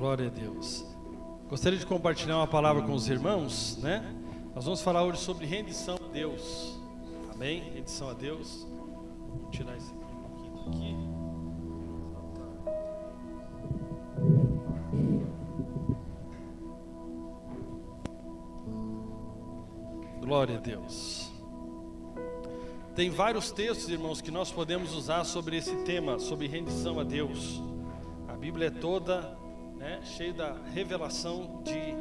Glória a Deus. Gostaria de compartilhar uma palavra com os irmãos, né? Nós vamos falar hoje sobre rendição a Deus. Amém? Rendição a Deus. Vou tirar esse aqui um pouquinho daqui. Glória a Deus. Tem vários textos, irmãos, que nós podemos usar sobre esse tema, sobre rendição a Deus. A Bíblia é toda, né, cheia da revelação de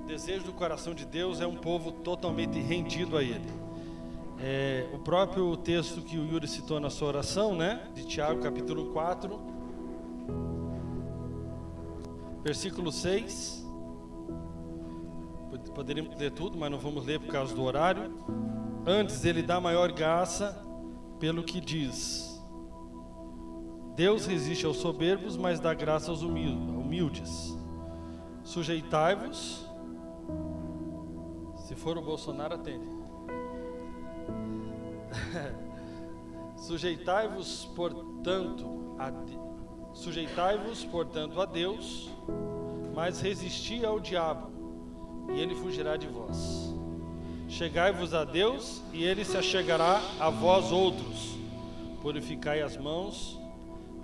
desejo do coração de Deus. É um povo totalmente rendido a Ele. O próprio texto que o Yuri citou na sua oração, né, de Tiago capítulo 4, versículo 6. Poderíamos ler tudo, mas não vamos ler por causa do horário. Antes ele dá maior graça pelo que diz: Deus resiste aos soberbos, mas dá graça aos humildes. Sujeitai-vos. Se for o Bolsonaro, atende. Sujeitai-vos, portanto, a Deus, mas resisti ao diabo, e ele fugirá de vós. Chegai-vos a Deus, e ele se achegará a vós outros. Purificai as mãos,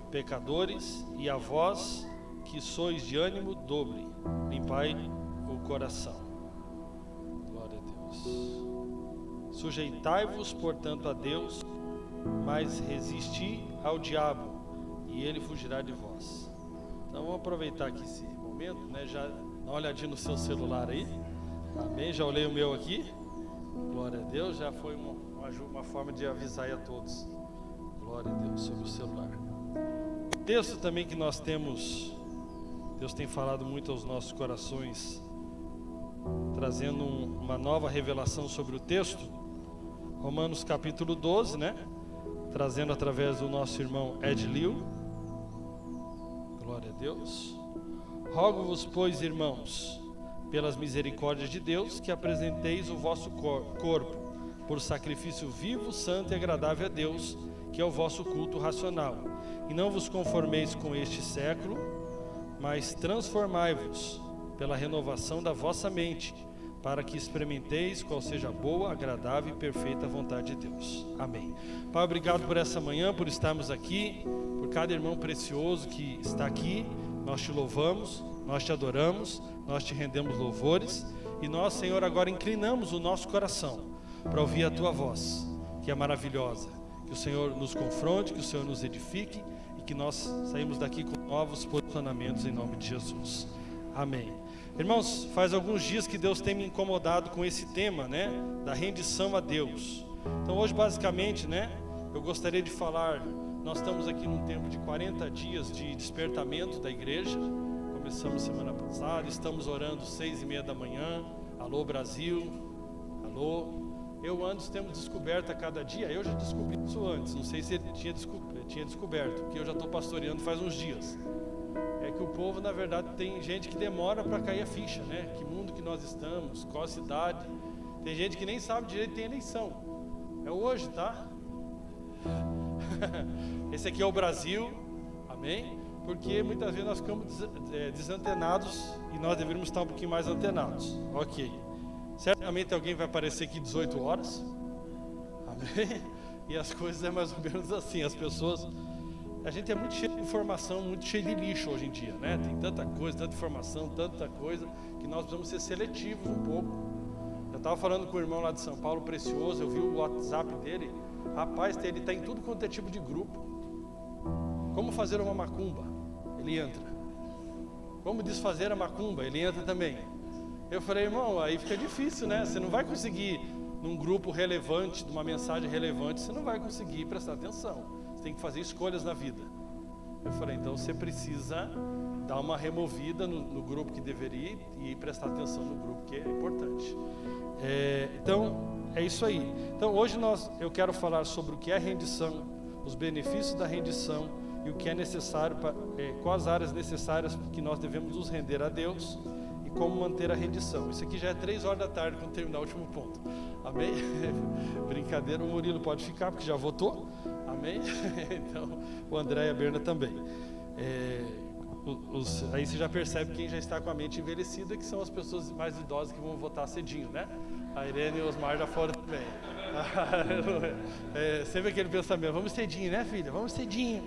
pecadores, e a vós que sois de ânimo dobre, limpai o coração. Glória a Deus. Sujeitai-vos, portanto, a Deus, mas resisti ao diabo, e ele fugirá de vós. Então vamos aproveitar aqui esse momento, né? Já dá uma olhadinha no seu celular aí. Amém? Já olhei o meu aqui. Glória a Deus. Já foi uma forma de avisar aí a todos. Glória a Deus, sobre o celular. O texto também que nós temos, Deus tem falado muito aos nossos corações, trazendo uma nova revelação sobre o texto. Romanos capítulo 12, né? Trazendo através do nosso irmão Ed Liu. Glória a Deus. Rogo-vos, pois, irmãos, pelas misericórdias de Deus, que apresenteis o vosso corpo por sacrifício vivo, santo e agradável a Deus, que é o vosso culto racional. E não vos conformeis com este século, mas transformai-vos pela renovação da vossa mente, para que experimenteis qual seja a boa, agradável e perfeita vontade de Deus. Amém. Pai, obrigado por essa manhã, por estarmos aqui, por cada irmão precioso que está aqui. Nós te louvamos, nós te adoramos, nós te rendemos louvores. E nós, Senhor, agora inclinamos o nosso coração para ouvir a Tua voz, que é maravilhosa. Que o Senhor nos confronte, que o Senhor nos edifique e que nós saímos daqui com novos posicionamentos em nome de Jesus. Amém. Irmãos, faz alguns dias que Deus tem me incomodado com esse tema, né, da rendição a Deus. Então hoje basicamente, né, eu gostaria de falar, nós estamos aqui num tempo de 40 dias de despertamento da igreja. Começamos semana passada, estamos orando 6:30 da manhã. Alô Brasil, alô. Antes temos descoberto a cada dia, eu já descobri isso antes, não sei se ele tinha descoberto, porque eu já estou pastoreando faz uns dias. É que o povo, na verdade, tem gente que demora para cair a ficha, né? Que mundo que nós estamos, qual cidade. Tem gente que nem sabe direito que tem eleição. É hoje, tá? Esse aqui é o Brasil, amém? Porque muitas vezes nós ficamos desantenados e nós deveríamos estar um pouquinho mais antenados. Ok. Certamente alguém vai aparecer aqui 18 horas, amém? E as coisas é mais ou menos assim, as pessoas... A gente é muito cheio de informação, muito cheio de lixo hoje em dia, né? Tem tanta coisa, tanta informação, tanta coisa, que nós precisamos ser seletivos um pouco. Eu estava falando com o irmão lá de São Paulo, Precioso, eu vi o WhatsApp dele. Rapaz, ele está em tudo quanto é tipo de grupo. Como fazer uma macumba? Ele entra. Como desfazer a macumba? Ele entra também. Eu falei, irmão, aí fica difícil, né? Você não vai conseguir, num grupo relevante, de uma mensagem relevante, você não vai conseguir prestar atenção. Você tem que fazer escolhas na vida. Eu falei, então você precisa dar uma removida no grupo que deveria e prestar atenção no grupo que é importante. Então, é isso aí. Então, hoje eu quero falar sobre o que é rendição, os benefícios da rendição e o que é necessário, quais áreas necessárias que nós devemos nos render a Deus e como manter a rendição. Isso aqui já é 3 horas da tarde quando terminar o último ponto. Amém? Brincadeira, o Murilo pode ficar porque já votou. Amém? Então, o André e a Berna também. Aí você já percebe quem já está com a mente envelhecida, que são as pessoas mais idosas que vão votar cedinho, né? A Irene e o Osmar já foram também. Sempre aquele pensamento, vamos cedinho, né, filha? Vamos cedinho.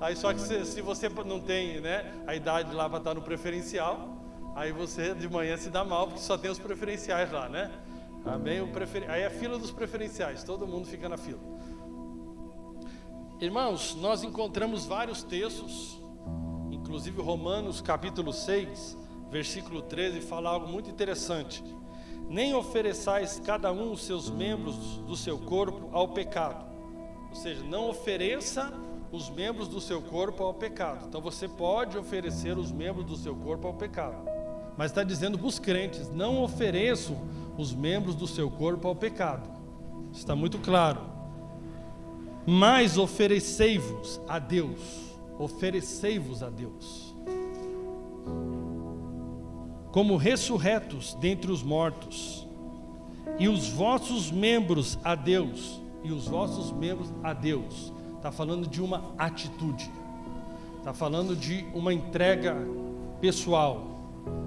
Aí só que se você não tem, né, a idade lá para estar no preferencial, aí você de manhã se dá mal, porque só tem os preferenciais lá, né? Aí é a fila dos preferenciais, todo mundo fica na fila. Irmãos, nós encontramos vários textos, inclusive Romanos capítulo 6, versículo 13, fala algo muito interessante. Nem ofereçais cada um os seus membros do seu corpo ao pecado. Ou seja, não ofereça os membros do seu corpo ao pecado. Então você pode oferecer os membros do seu corpo ao pecado. Mas está dizendo para os crentes, não ofereçam os membros do seu corpo ao pecado. Está muito claro. Mas oferecei-vos a Deus. Oferecei-vos a Deus. Como ressurretos dentre os mortos. E os vossos membros a Deus. E os vossos membros a Deus. Está falando de uma atitude. Está falando de uma entrega pessoal.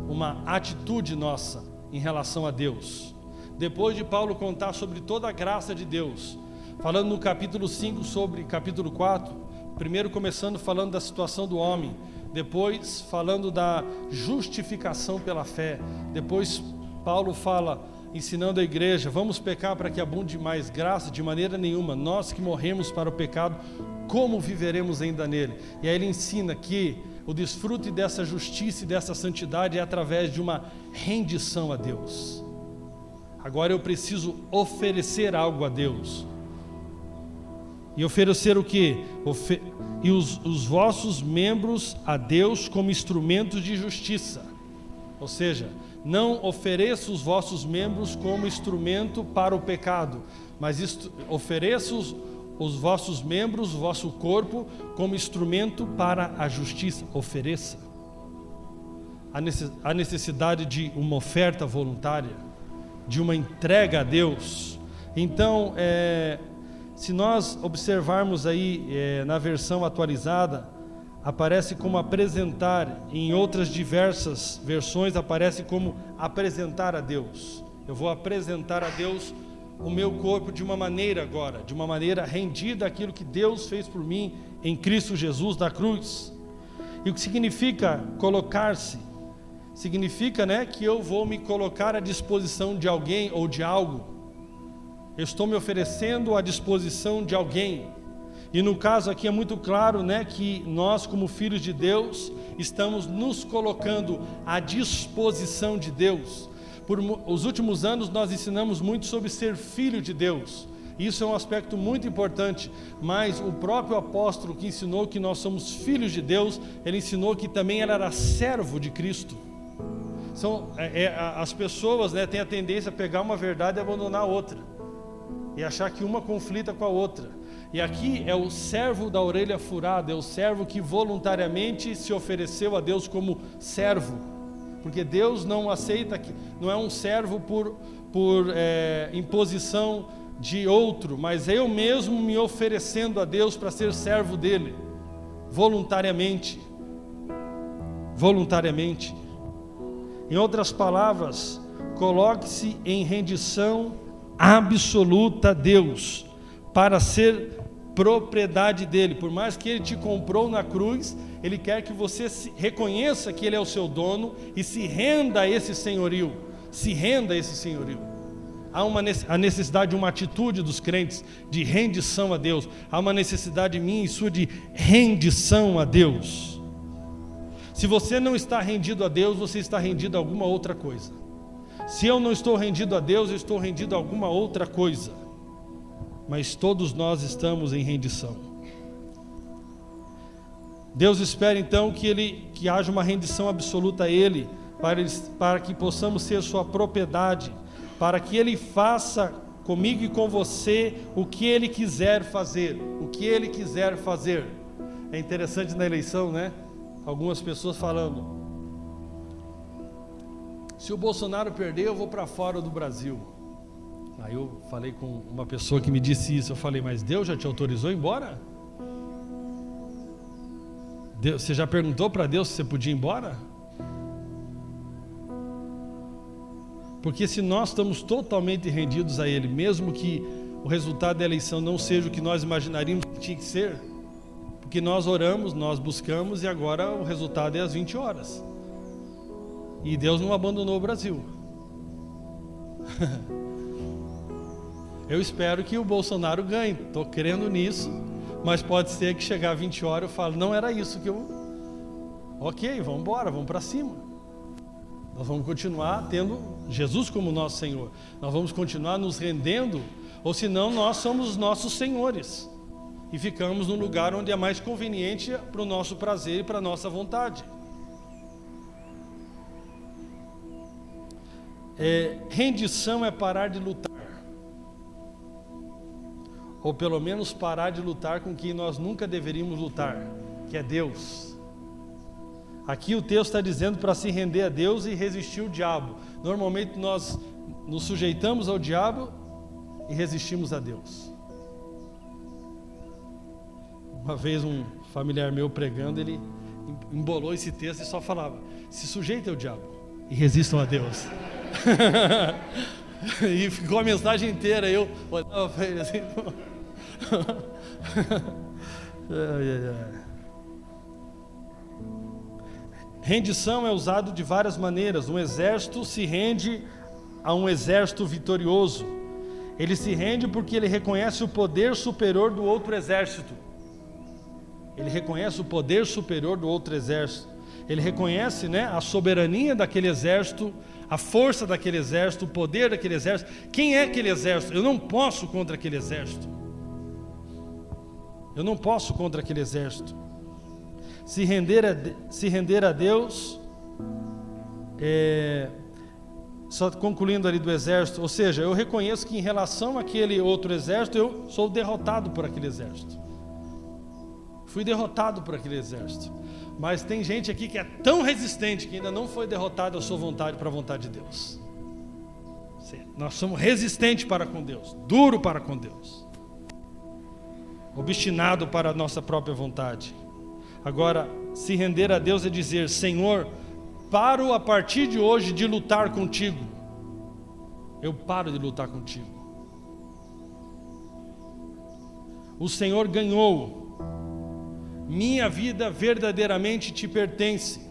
Uma atitude nossa em relação a Deus. Depois de Paulo contar sobre toda a graça de Deus, falando no capítulo 5 sobre capítulo 4, primeiro começando falando da situação do homem, depois falando da justificação pela fé, depois Paulo fala, ensinando a igreja, vamos pecar para que abunde mais graça? De maneira nenhuma, nós que morremos para o pecado, como viveremos ainda nele? E aí ele ensina que o desfrute dessa justiça e dessa santidade é através de uma rendição a Deus. Agora eu preciso oferecer algo a Deus. E oferecer o quê? E os vossos membros a Deus como instrumentos de justiça. Ou seja, não ofereça os vossos membros como instrumento para o pecado, mas ofereça os vossos membros, o vosso corpo, como instrumento para a justiça. Ofereça. A necessidade de uma oferta voluntária, de uma entrega a Deus. Então, se nós observarmos aí na versão atualizada, aparece como apresentar, em outras diversas versões aparece como apresentar a Deus. Eu vou apresentar a Deus o meu corpo de uma maneira agora, de uma maneira rendida àquilo que Deus fez por mim em Cristo Jesus na cruz. E o que significa colocar-se? Significa, que eu vou me colocar à disposição de alguém ou de algo. Eu estou me oferecendo à disposição de alguém. E no caso aqui é muito claro, que nós como filhos de Deus estamos nos colocando à disposição de Deus. Por os últimos anos nós ensinamos muito sobre ser filho de Deus. Isso é um aspecto muito importante, mas o próprio apóstolo que ensinou que nós somos filhos de Deus, ele ensinou que também ele era servo de Cristo. As pessoas têm a tendência a pegar uma verdade e abandonar a outra, e achar que uma conflita com a outra. E aqui é o servo da orelha furada, é o servo que voluntariamente se ofereceu a Deus como servo, porque Deus não aceita, não é um servo por imposição de outro, mas eu mesmo me oferecendo a Deus para ser servo dele, voluntariamente. Em outras palavras, coloque-se em rendição absoluta a Deus, para ser propriedade dele. Por mais que ele te comprou na cruz, ele quer que você reconheça que ele é o seu dono e se renda a esse senhorio. Há a necessidade de uma atitude dos crentes de rendição a Deus. Há uma necessidade minha e sua de rendição a Deus. Se você não está rendido a Deus, você está rendido a alguma outra coisa. Se eu não estou rendido a Deus, eu estou rendido a alguma outra coisa. Mas todos nós estamos em rendição. Deus espera então que haja uma rendição absoluta a Ele, para que possamos ser sua propriedade, para que Ele faça comigo e com você o que Ele quiser fazer. É interessante na eleição, algumas pessoas falando: se o Bolsonaro perder, eu vou para fora do Brasil. Aí eu falei com uma pessoa que me disse isso, eu falei: mas Deus já te autorizou a ir embora? Você já perguntou para Deus se você podia ir embora? Porque se nós estamos totalmente rendidos a Ele, mesmo que o resultado da eleição não seja o que nós imaginaríamos que tinha que ser, porque nós oramos, nós buscamos e agora o resultado é às 20 horas. E Deus não abandonou o Brasil. Eu espero que o Bolsonaro ganhe, estou crendo nisso, mas pode ser que chegar a 20 horas eu falo, não era isso que eu... Ok, vamos embora, vamos para cima. Nós vamos continuar tendo Jesus como nosso Senhor. Nós vamos continuar nos rendendo, ou senão nós somos os nossos senhores. E ficamos no lugar onde é mais conveniente para o nosso prazer e para a nossa vontade. Rendição é parar de lutar. Ou pelo menos parar de lutar com quem nós nunca deveríamos lutar, que é Deus. Aqui o texto está dizendo para se render a Deus e resistir ao diabo. Normalmente nós nos sujeitamos ao diabo e resistimos a Deus. Uma vez um familiar meu pregando, ele embolou esse texto e só falava: se sujeitem ao diabo e resistam a Deus. E ficou a mensagem inteira, eu olhava para ele assim. Rendição é usado de várias maneiras. Um exército se rende a um exército vitorioso. Ele se rende porque ele reconhece o poder superior do outro exército. Ele reconhece o poder superior do outro exército. Ele reconhece, a soberania daquele exército, a força daquele exército, o poder daquele exército. Quem é aquele exército? Eu não posso contra aquele exército. Eu não posso contra aquele exército. Se render a Deus, só concluindo ali do exército, ou seja, eu reconheço que em relação àquele outro exército, eu sou derrotado por aquele exército. Fui derrotado por aquele exército. Mas tem gente aqui que é tão resistente que ainda não foi derrotado à sua vontade para a vontade de Deus. Nós somos resistentes para com Deus, duro para com Deus, obstinado para a nossa própria vontade. Agora, se render a Deus é dizer: Senhor, paro a partir de hoje de lutar contigo. Eu paro de lutar contigo. O Senhor ganhou. Minha vida verdadeiramente te pertence.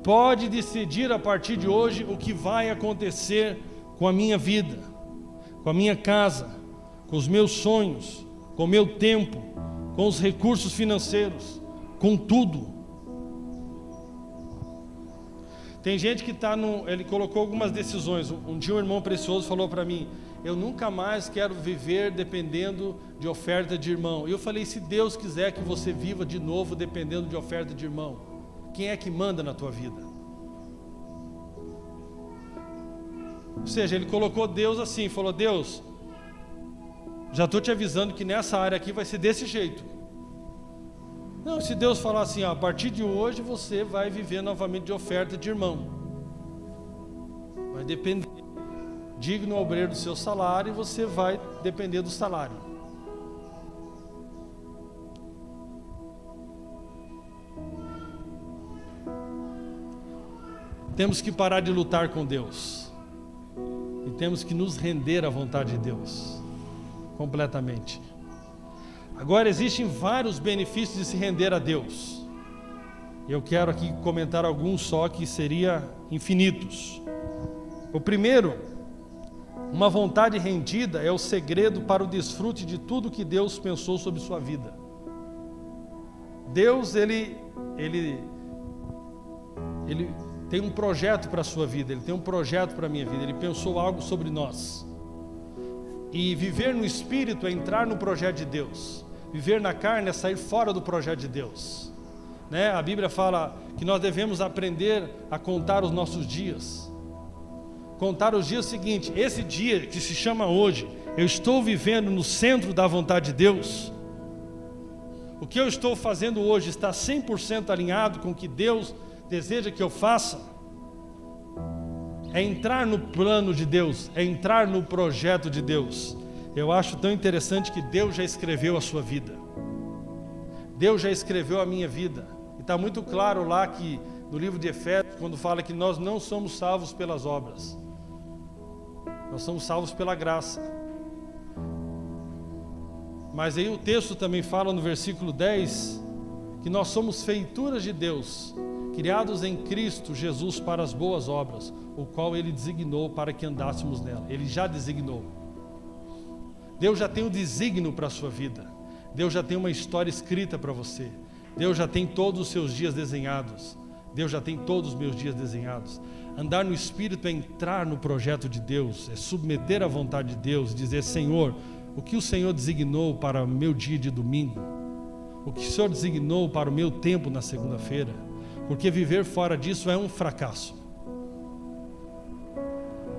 Pode decidir a partir de hoje o que vai acontecer com a minha vida, com a minha casa, com os meus sonhos, com o meu tempo, com os recursos financeiros, com tudo. Tem gente que ele colocou algumas decisões. Um dia um irmão precioso falou para mim: eu nunca mais quero viver dependendo de oferta de irmão. E eu falei: se Deus quiser que você viva de novo dependendo de oferta de irmão, quem é que manda na tua vida? Ou seja, ele colocou Deus assim, falou: Deus, já estou te avisando que nessa área aqui vai ser desse jeito. Não, se Deus falar assim: a partir de hoje você vai viver novamente de oferta de irmão, vai depender, digno obreiro do seu salário, e você vai depender do salário. Temos que parar de lutar com Deus e temos que nos render à vontade de Deus completamente. Agora, existem vários benefícios de se render a Deus. Eu quero aqui comentar alguns só, que seriam infinitos. O primeiro: uma vontade rendida é o segredo para o desfrute de tudo que Deus pensou sobre sua vida. Deus, ele tem um projeto para a sua vida, Ele tem um projeto para a minha vida, Ele pensou algo sobre nós. E viver no Espírito é entrar no projeto de Deus. Viver na carne é sair fora do projeto de Deus. A Bíblia fala que nós devemos aprender a contar os nossos dias. Contar os dias seguintes: esse dia que se chama hoje, eu estou vivendo no centro da vontade de Deus? O que eu estou fazendo hoje está 100% alinhado com o que Deus deseja que eu faça? É entrar no plano de Deus, é entrar no projeto de Deus. Eu acho tão interessante que Deus já escreveu a sua vida. Deus já escreveu a minha vida. E está muito claro lá que, no livro de Efésios, quando fala que nós não somos salvos pelas obras. Nós somos salvos pela graça. Mas aí o texto também fala no versículo 10, que nós somos feituras de Deus, criados em Cristo Jesus para as boas obras, o qual Ele designou para que andássemos nela. Ele já designou. Deus já tem o desígnio para a sua vida. Deus já tem uma história escrita para você. Deus já tem todos os seus dias desenhados. Deus já tem todos os meus dias desenhados. Andar no Espírito é entrar no projeto de Deus, é submeter à vontade de Deus, dizer: Senhor, o que o Senhor designou para o meu dia de domingo? O que o Senhor designou para o meu tempo na segunda-feira? Porque viver fora disso é um fracasso.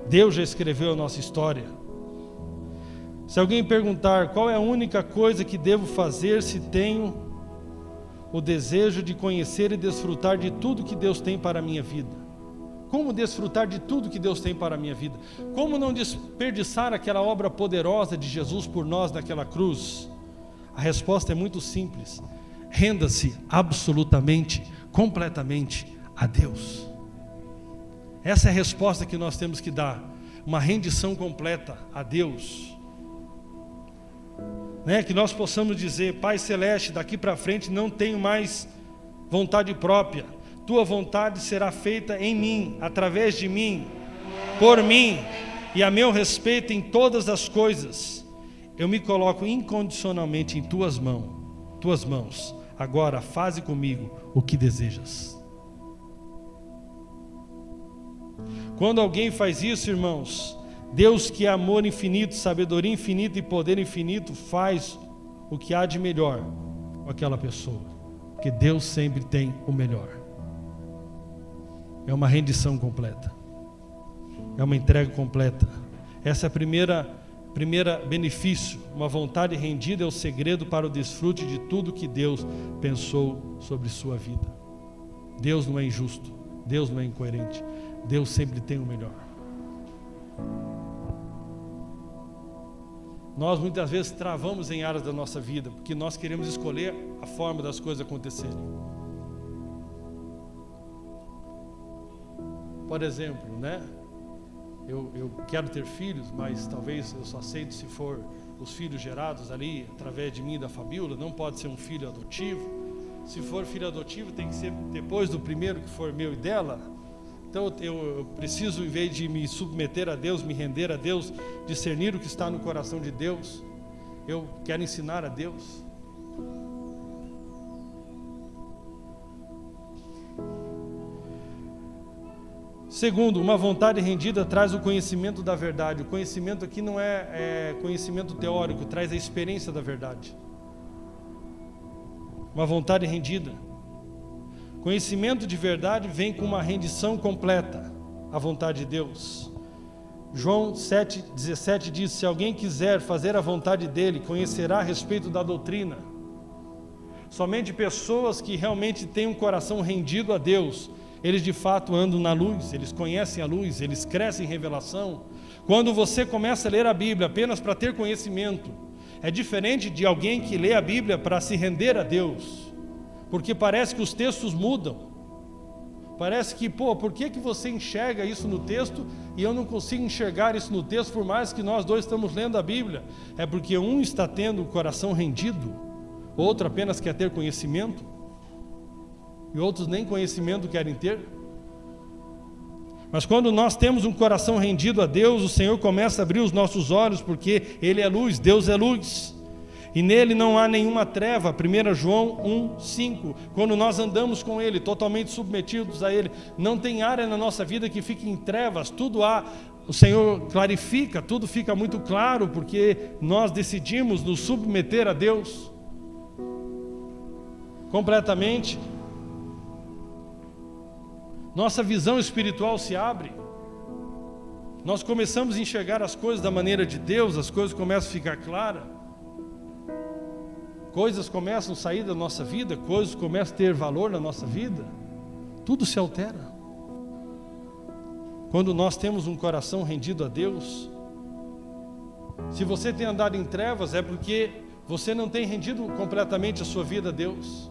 Deus já escreveu a nossa história. Se alguém perguntar qual é a única coisa que devo fazer se tenho o desejo de conhecer e desfrutar de tudo que Deus tem para a minha vida? Como desfrutar de tudo que Deus tem para a minha vida? Como não desperdiçar aquela obra poderosa de Jesus por nós naquela cruz? A resposta é muito simples: renda-se absolutamente, completamente a Deus. Essa é a resposta que nós temos que dar, uma rendição completa a Deus. Que nós possamos dizer: Pai Celeste, daqui para frente não tenho mais vontade própria. Tua vontade será feita em mim, através de mim, por mim e a meu respeito em todas as coisas. Eu me coloco incondicionalmente em tuas mãos. Agora faze comigo o que desejas. Quando alguém faz isso, irmãos, Deus, que é amor infinito, sabedoria infinita e poder infinito, faz o que há de melhor com aquela pessoa, porque Deus sempre tem o melhor. É uma rendição completa, é uma entrega completa. Essa é a primeira benefício. Uma vontade rendida é o segredo para o desfrute de tudo que Deus pensou sobre sua vida. Deus não é injusto, Deus não é incoerente, Deus sempre tem o melhor. Nós muitas vezes travamos em áreas da nossa vida, porque nós queremos escolher a forma das coisas acontecerem. Por exemplo, eu quero ter filhos, mas talvez eu só aceito se for os filhos gerados ali, através de mim e da Fabiola. Não pode ser um filho adotivo. Se for filho adotivo, tem que ser depois do primeiro que for meu e dela. Então eu preciso, em vez de me submeter a Deus, me render a Deus, discernir o que está no coração de Deus. Eu quero ensinar a Deus. Segundo, uma vontade rendida traz o conhecimento da verdade. O conhecimento aqui não é conhecimento teórico, traz a experiência da verdade. Uma vontade rendida. Conhecimento de verdade vem com uma rendição completa à vontade de Deus. João 7,17 diz: se alguém quiser fazer a vontade dele, conhecerá a respeito da doutrina. Somente pessoas que realmente têm um coração rendido a Deus, eles de fato andam na luz, eles conhecem a luz, eles crescem em revelação. Quando você começa a ler a Bíblia apenas para ter conhecimento, é diferente de alguém que lê a Bíblia para se render a Deus, porque parece que os textos mudam. Parece que, por que você enxerga isso no texto e eu não consigo enxergar isso no texto, por mais que nós dois estamos lendo a Bíblia? É porque um está tendo o coração rendido, outro apenas quer ter conhecimento, e outros nem conhecimento querem ter. Mas quando nós temos um coração rendido a Deus, o Senhor começa a abrir os nossos olhos, porque Ele é luz, Deus é luz, e nele não há nenhuma treva. 1 João 1,5. Quando nós andamos com Ele, totalmente submetidos a Ele, não tem área na nossa vida que fique em trevas, tudo há, o Senhor clarifica, tudo fica muito claro, porque nós decidimos nos submeter a Deus completamente. Nossa visão espiritual se abre, nós começamos a enxergar as coisas da maneira de Deus, as coisas começam a ficar claras, coisas começam a sair da nossa vida, coisas começam a ter valor na nossa vida, tudo se altera. Quando nós temos um coração rendido a Deus. Se você tem andado em trevas, é porque Você não tem rendido completamente a sua vida a Deus.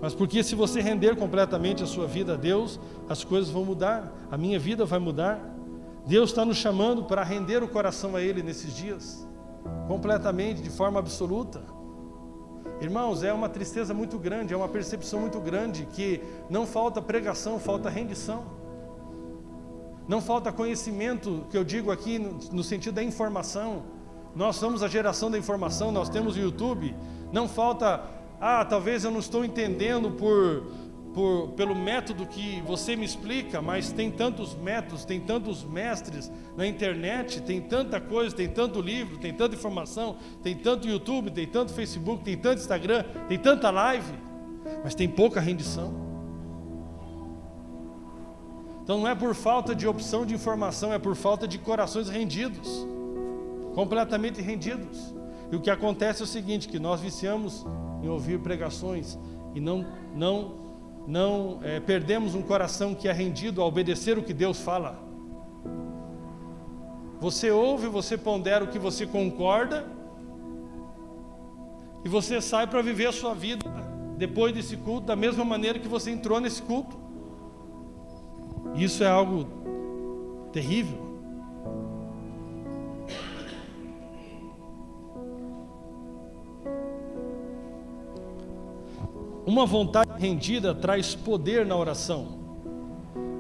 Mas porque se você render completamente a sua vida a Deus, as coisas vão mudar, a minha vida vai mudar. Deus está nos chamando para render o coração a Ele nesses dias, completamente, de forma absoluta. Irmãos, é uma tristeza muito grande, é uma percepção muito grande que não falta pregação, falta rendição. Não falta conhecimento, que eu digo aqui no sentido da informação. Nós somos a geração da informação, nós temos o YouTube. Não falta, talvez eu não estou entendendo pelo método que você me explica, mas tem tantos métodos, tem tantos mestres na internet, tem tanta coisa, tem tanto livro, tem tanta informação, tem tanto YouTube, tem tanto Facebook, tem tanto Instagram, tem tanta live, mas tem pouca rendição. Então não é por falta de opção de informação, é por falta de corações rendidos, completamente rendidos. E o que acontece é o seguinte, que nós viciamos em ouvir pregações e não perdemos um coração que é rendido a obedecer o que Deus fala. Você ouve, você pondera o que você concorda e você sai para viver a sua vida depois desse culto da mesma maneira que você entrou nesse culto. Isso é algo terrível. Uma vontade rendida traz poder na oração.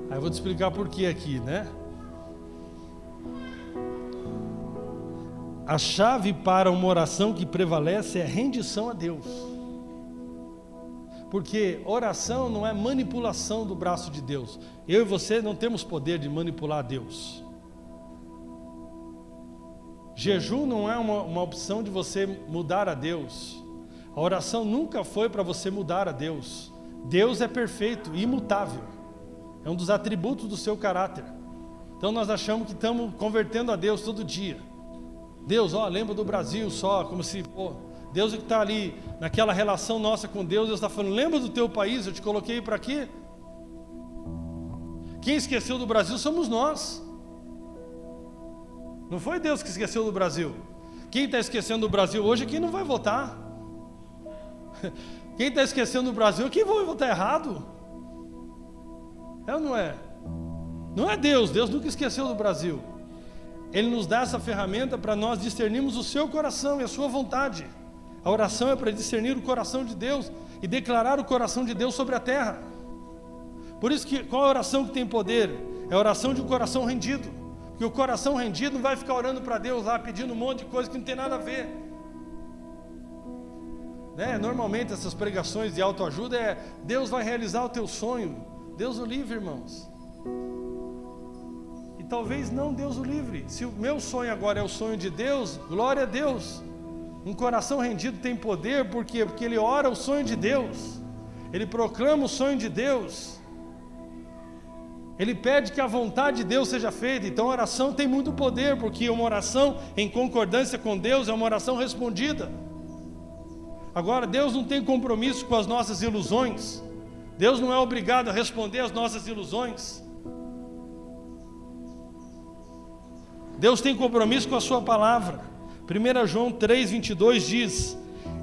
Aí eu vou te explicar por que aqui, né? A chave para uma oração que prevalece é rendição a Deus. Porque oração não é manipulação do braço de Deus. Eu e você não temos poder de manipular Deus. Jejum não é uma opção de você mudar a Deus. A oração nunca foi para você mudar a Deus. Deus é perfeito, imutável. É um dos atributos do seu caráter. Então nós achamos que estamos convertendo a Deus todo dia. Deus, lembra do Brasil só, como se... Deus é que está ali, naquela relação nossa com Deus, Deus está falando, lembra do teu país, eu te coloquei para quê? Quem esqueceu do Brasil somos nós. Não foi Deus que esqueceu do Brasil. Quem está esquecendo do Brasil hoje é quem não vai votar. Quem está esquecendo do Brasil é quem vai votar errado. É ou não é? Não é Deus, Deus nunca esqueceu do Brasil. Ele nos dá essa ferramenta para nós discernirmos o seu coração e a sua vontade. A oração é para discernir o coração de Deus e declarar o coração de Deus sobre a terra. Por isso que qual é a oração que tem poder? É a oração de um coração rendido. Porque o coração rendido não vai ficar orando para Deus lá, pedindo um monte de coisa que não tem nada a ver. Normalmente essas pregações de autoajuda Deus vai realizar o teu sonho. Deus o livre, irmãos. E talvez não Deus o livre. Se o meu sonho agora é o sonho de Deus, glória a Deus. Um coração rendido tem poder, por quê? Porque ele ora o sonho de Deus. Ele proclama o sonho de Deus. Ele pede que a vontade de Deus seja feita. Então a oração tem muito poder, porque uma oração em concordância com Deus é uma oração respondida. Agora, Deus não tem compromisso com as nossas ilusões. Deus não é obrigado a responder às nossas ilusões. Deus tem compromisso com a sua palavra. 1 João 3,22 diz: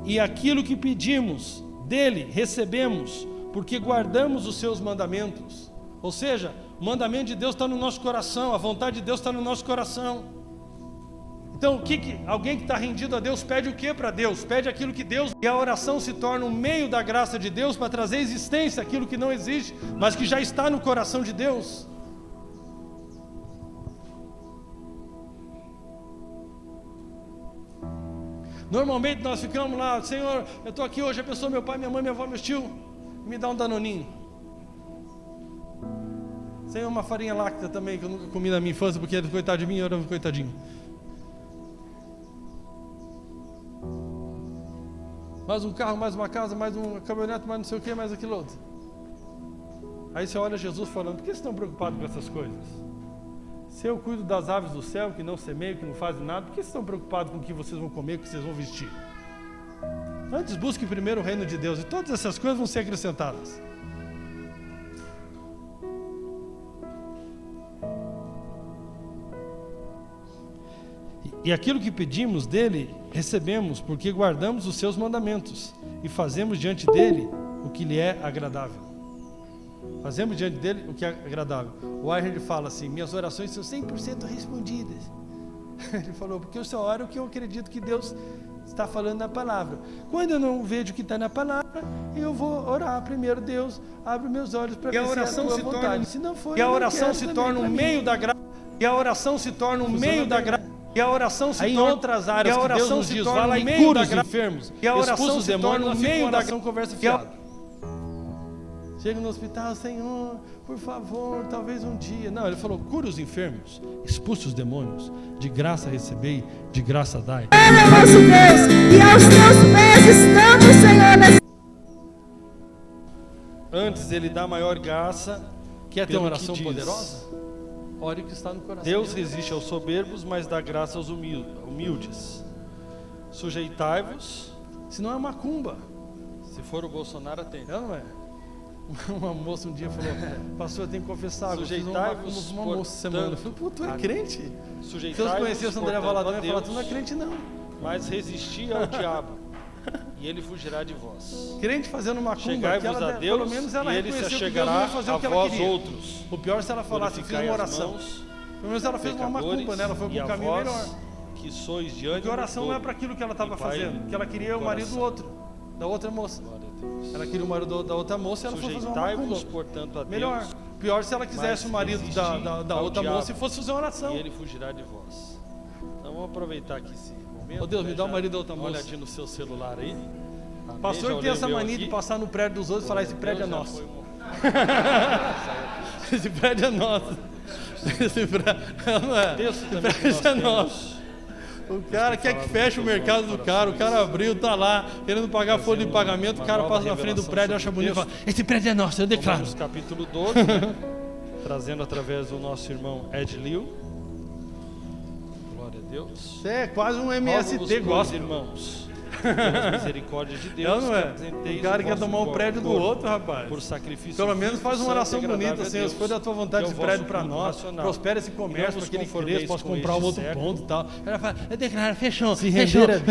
e aquilo que pedimos dele recebemos, porque guardamos os seus mandamentos. Ou seja, o mandamento de Deus está no nosso coração, a vontade de Deus está no nosso coração. Então, alguém que está rendido a Deus pede o que para Deus? Pede aquilo que Deus... E a oração se torna um meio da graça de Deus para trazer existência aquilo que não existe, mas que já está no coração de Deus. Normalmente nós ficamos lá, Senhor, eu estou aqui hoje, abençoa meu pai, minha mãe, minha avó, meu tio, me dá um danoninho. Senhor, uma farinha láctea também, que eu nunca comi na minha infância, porque era coitado de mim, eu era um coitadinho. Mais um carro, mais uma casa, mais uma caminhonete, mais não sei o que, mais aquilo outro. Aí você olha Jesus falando, por que vocês estão preocupados com essas coisas? Se eu cuido das aves do céu, que não semeiam, que não fazem nada, por que vocês estão preocupados com o que vocês vão comer, o que vocês vão vestir? Antes busque primeiro o reino de Deus, e todas essas coisas vão ser acrescentadas. E aquilo que pedimos dele, recebemos, porque guardamos os seus mandamentos e fazemos diante dele o que lhe é agradável. Fazemos diante dele o que é agradável. O Arnold fala assim: minhas orações são 100% respondidas. Ele falou, porque eu só oro o que eu acredito que Deus está falando na palavra. Quando eu não vejo o que está na palavra, eu vou orar primeiro. Deus, abre meus olhos para ver se é a tua vontade. Se não for, e a oração se torna um meio da graça. E a oração se torna um meio da graça. E a oração se torna em outras áreas que Deus nos diz, vai lá e cura os enfermos, e a oração se torna um meio da graça. Conversa fiada. Chega no hospital, Senhor, por favor, talvez um dia. Não, ele falou, cura os enfermos, expulse os demônios, de graça recebei, de graça dai. É nosso Deus, e aos teus pés estamos, Senhor. Antes ele dá maior graça. Quer ter uma oração poderosa? Ore o que está no coração. Deus resiste aos soberbos, mas dá graça aos humildes. Sujeitai-vos. Se não é macumba. Se for o Bolsonaro, atende. Não é? Uma moça um dia falou, pastor, eu tenho que confessar, sujeitai-vos uma moça semana. Eu falei, pô, tu é crente? Se eu conhecesse o André Valadão, eu ia falar, tu não é crente não. Mas resisti ao diabo, e ele fugirá de vós. Crente fazendo macumba, chegai-vos a Deus, pelo menos ela e ele se reconheceu que Deus achegará não ia fazer a o que ela vós queria. outros. O pior é se ela falasse, eu fiz uma oração. Pelo menos ela fez uma macumba, né? Ela foi para um caminho melhor. Que sois diante. Porque oração não é para aquilo que ela estava fazendo, que ela queria o marido do outro, da outra moça. Ela queria o marido da outra moça e ela foi fazer uma macumba. Portanto, a Deus, melhor. Pior se ela quisesse o marido da outra moça e fosse fazer uma oração. E ele fugirá de vós. Então vamos aproveitar aqui esse momento. Ô Deus, me dá o marido da outra moça. Olha aqui no seu celular aí. Pastor que tem essa mania de passar no prédio dos outros e falar, esse prédio é nosso. Esse prédio é nosso. Esse prédio não é. Esse prédio é nosso. O cara quer que feche o mercado do cara, o cara abriu, tá lá, querendo pagar folha de pagamento, o cara passa na frente do prédio, acha bonito e fala, esse prédio é nosso, eu declaro. Romanos capítulo 12, né? Trazendo através do nosso irmão Ed Liu. Glória a Deus. Você é quase um MST, gosta, irmãos. Pelas misericórdias de Deus, não é? O cara quer tomar o prédio do outro, rapaz. Por sacrifício. Pelo menos faz uma oração bonita, Senhor. Se for da tua vontade esse prédio para nós, prospera esse comércio para que ele cresça, possa comprar um outro ponto e tal. Ela fala, eu declaro, fechou. Se render.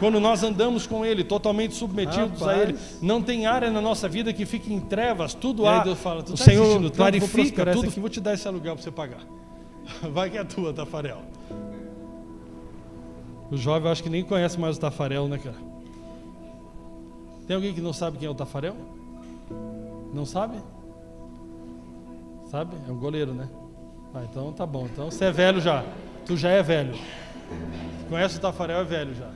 Quando nós andamos com Ele, totalmente submetidos a Ele, não tem área na nossa vida que fique em trevas, tudo há. Deus fala, o Senhor clarifica tudo. Aqui, vou te dar esse aluguel para você pagar. Vai que é tua, Tafarel. O jovem eu acho que nem conhece mais o Tafarel, né, cara? Tem alguém que não sabe quem é o Tafarel? Não sabe? Sabe? É um goleiro, né? Ah, então tá bom. Então você é velho já. Tu já é velho. Conhece o Tafarel, é velho já.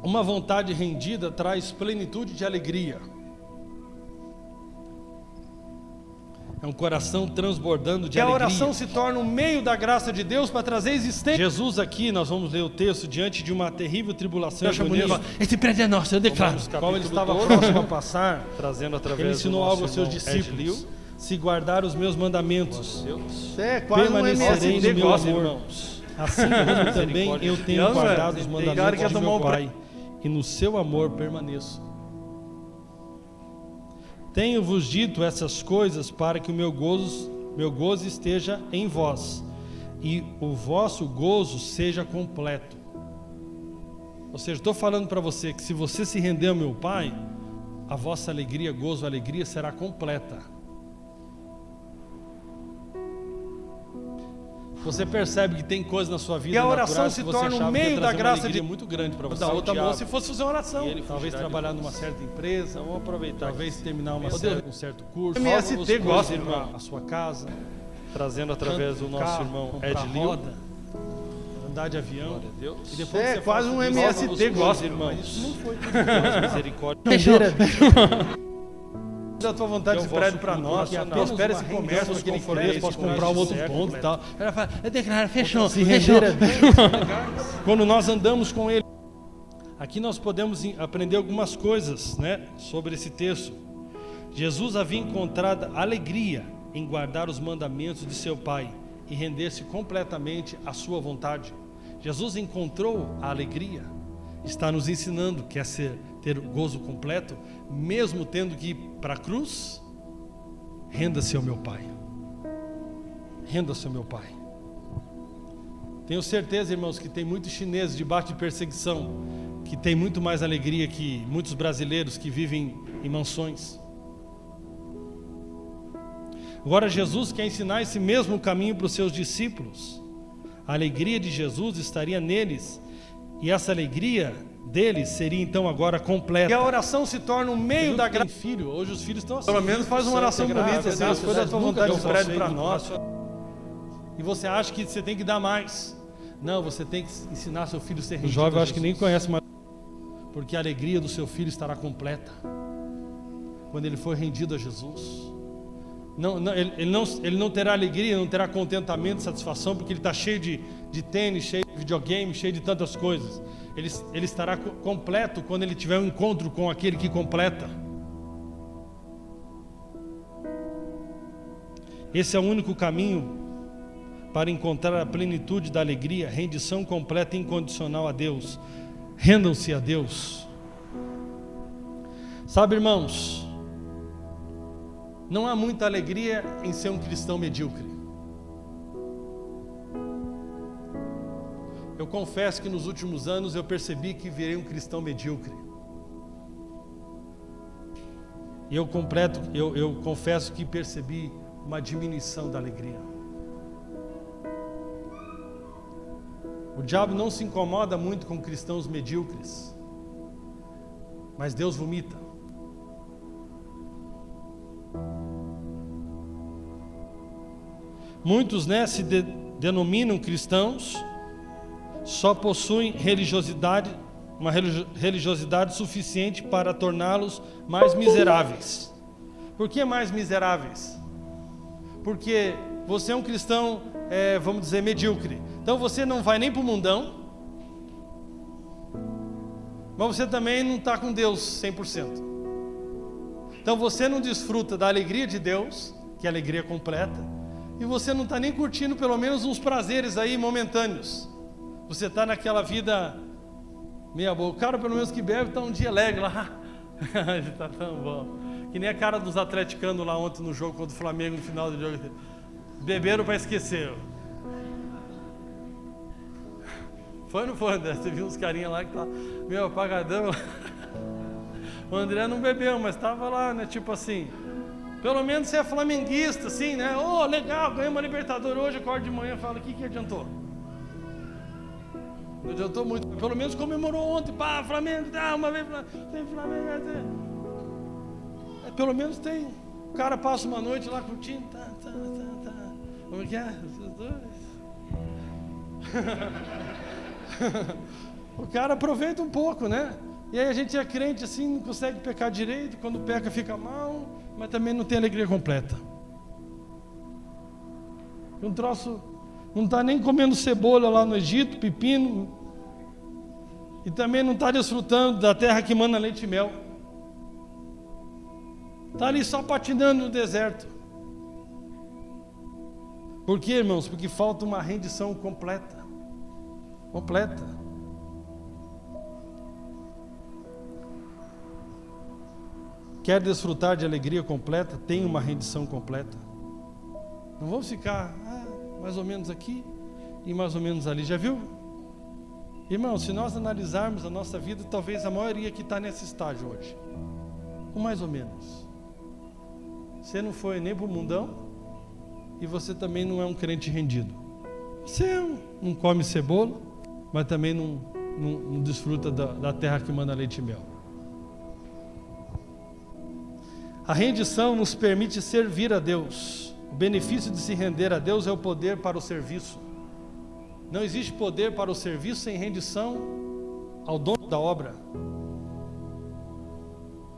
Uma vontade rendida traz plenitude de alegria. É um coração transbordando de alegria. E a oração se torna um meio da graça de Deus para trazer existência. Jesus aqui, nós vamos ler o texto, diante de uma terrível tribulação. Esse prédio é nosso, eu declaro. Qual ele estava próximo a passar, trazendo através ele ensinou algo aos seus discípulos. Se guardar os meus mandamentos, permanecerei no meu amor. Assim como também eu tenho guardado os mandamentos de meu Pai, e no seu amor permaneço. Tenho-vos dito essas coisas para que o meu gozo esteja em vós e o vosso gozo seja completo. Ou seja, estou falando para você que se você se render ao meu Pai, a vossa alegria, gozo, alegria será completa. Você percebe que tem coisa na sua vida e a oração se torna um meio da graça de muito grande para você. Da outra moça, se fosse fazer uma oração, talvez trabalhar numa certa empresa, vamos aproveitar, talvez terminar um certo curso, MST gosta, irmão, a sua casa, trazendo através do nosso irmão Ed Liu, andar de avião, Deus. E depois é quase um MST gosta, irmãos. Isso não foi misericórdia. Da tua vontade esse prédio para nós, prospera esse comércio para que ele cresça, possa comprar um outro ponto e tal. Ela fala, eu declaro, fechou. Se render. Quando nós andamos com Ele, aqui nós podemos aprender algumas coisas, né, sobre esse texto. Jesus havia encontrado alegria em guardar os mandamentos de seu Pai e render-se completamente à sua vontade. Jesus encontrou a alegria, está nos ensinando, quer ter o gozo completo, mesmo tendo que ir para a cruz, Renda-se ao meu Pai. Renda-se ao meu Pai. Tenho certeza, irmãos, que tem muitos chineses debaixo de perseguição, que tem muito mais alegria que muitos brasileiros que vivem em mansões. Agora Jesus quer ensinar esse mesmo caminho para os seus discípulos. A alegria de Jesus estaria neles, e essa alegria deles seria então agora completa. E a oração se torna um meio da graça. Filho, hoje os filhos estão assim. Pelo menos faz uma oração bonita, assim, as coisas da tua vontade de prédio para nós. E você acha que você tem que dar mais? Não, você tem que ensinar seu filho a ser rendido. O jovem eu acho que nem conhece mais. Porque a alegria do seu filho estará completa quando ele for rendido a Jesus. Ele não terá alegria, não terá contentamento, satisfação, porque ele está cheio de tênis, cheio de videogame, cheio de tantas coisas. Ele estará completo quando ele tiver um encontro com aquele que completa. Esse é o único caminho para encontrar a plenitude da alegria, rendição completa e incondicional a Deus. Rendam-se a Deus. Sabe, irmãos, não há muita alegria em ser um cristão medíocre. Eu confesso que nos últimos anos eu percebi que virei um cristão medíocre. E eu confesso que percebi uma diminuição da alegria. O diabo não se incomoda muito com cristãos medíocres, mas Deus vomita. Muitos, se denominam cristãos, só possuem uma religiosidade suficiente para torná-los mais miseráveis. Por que mais miseráveis? Porque você é um cristão, vamos dizer, medíocre. Então você não vai nem para o mundão, mas você também não está com Deus 100%. Então você não desfruta da alegria de Deus, que é a alegria completa, e você não está nem curtindo pelo menos uns prazeres aí momentâneos. Você está naquela vida meia boa. O cara pelo menos que bebe está um dia alegre lá. Está tão bom. Que nem a cara dos atleticanos lá ontem no jogo contra o Flamengo, no final do jogo. Beberam para esquecer. Foi ou não foi, André? Você viu uns carinhas lá que tá meio apagadão. O André não bebeu, mas estava lá, né? Tipo assim, pelo menos você é flamenguista, assim, né? Oh, legal, ganhei uma Libertadores hoje, acordo de manhã e falo, o que adiantou? Não adiantou muito, pelo menos comemorou ontem, pá, Flamengo, uma vez, tem Flamengo, pelo menos tem. O cara passa uma noite lá curtindo, tá. Como é que é? Os dois. O cara aproveita um pouco, né? E aí a gente é crente assim, não consegue pecar direito, quando peca fica mal, mas também não tem alegria completa. Um troço, não está nem comendo cebola lá no Egito, pepino, e também não está desfrutando da terra que mana leite e mel. Está ali só patinando no deserto. Por quê, irmãos? Porque falta uma rendição completa. Quer desfrutar de alegria completa? Tem uma rendição completa. Não vamos ficar mais ou menos aqui e mais ou menos ali. Já viu? Irmão, se nós analisarmos a nossa vida, talvez a maioria que está nesse estágio hoje, ou mais ou menos. Você não foi nem para o mundão e você também não é um crente rendido. Você não come cebola, mas também não desfruta da terra que manda leite e mel. A rendição nos permite servir a Deus. O benefício de se render a Deus é o poder para o serviço. Não existe poder para o serviço sem rendição ao dono da obra.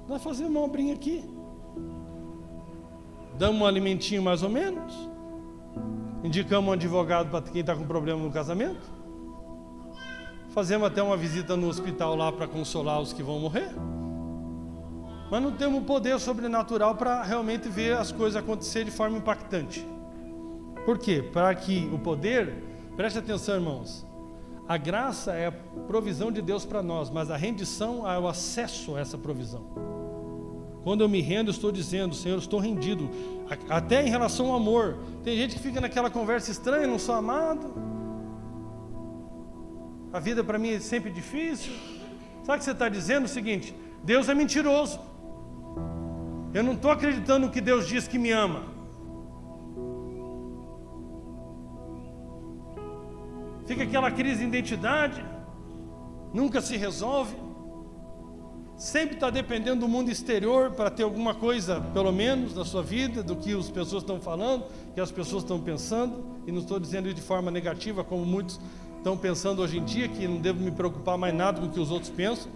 Nós fazemos uma obrinha aqui, damos um alimentinho mais ou menos, indicamos um advogado para quem está com problema no casamento, fazemos até uma visita no hospital lá para consolar os que vão morrer, mas não temos poder sobrenatural para realmente ver as coisas acontecer de forma impactante. Por quê? Para que o poder, preste atenção, irmãos, a graça é a provisão de Deus para nós, mas a rendição é o acesso a essa provisão. Quando eu me rendo, eu estou dizendo: Senhor, eu estou rendido. Até em relação ao amor. Tem gente que fica naquela conversa estranha: não sou amado, a vida para mim é sempre difícil. Sabe o que você está dizendo? O seguinte: Deus é mentiroso. Eu não estou acreditando no que Deus diz que me ama. Fica aquela crise de identidade, nunca se resolve, sempre está dependendo do mundo exterior para ter alguma coisa, pelo menos, na sua vida, do que as pessoas estão falando, que as pessoas estão pensando. E não estou dizendo isso de forma negativa, como muitos estão pensando hoje em dia, que não devo me preocupar mais nada com o que os outros pensam,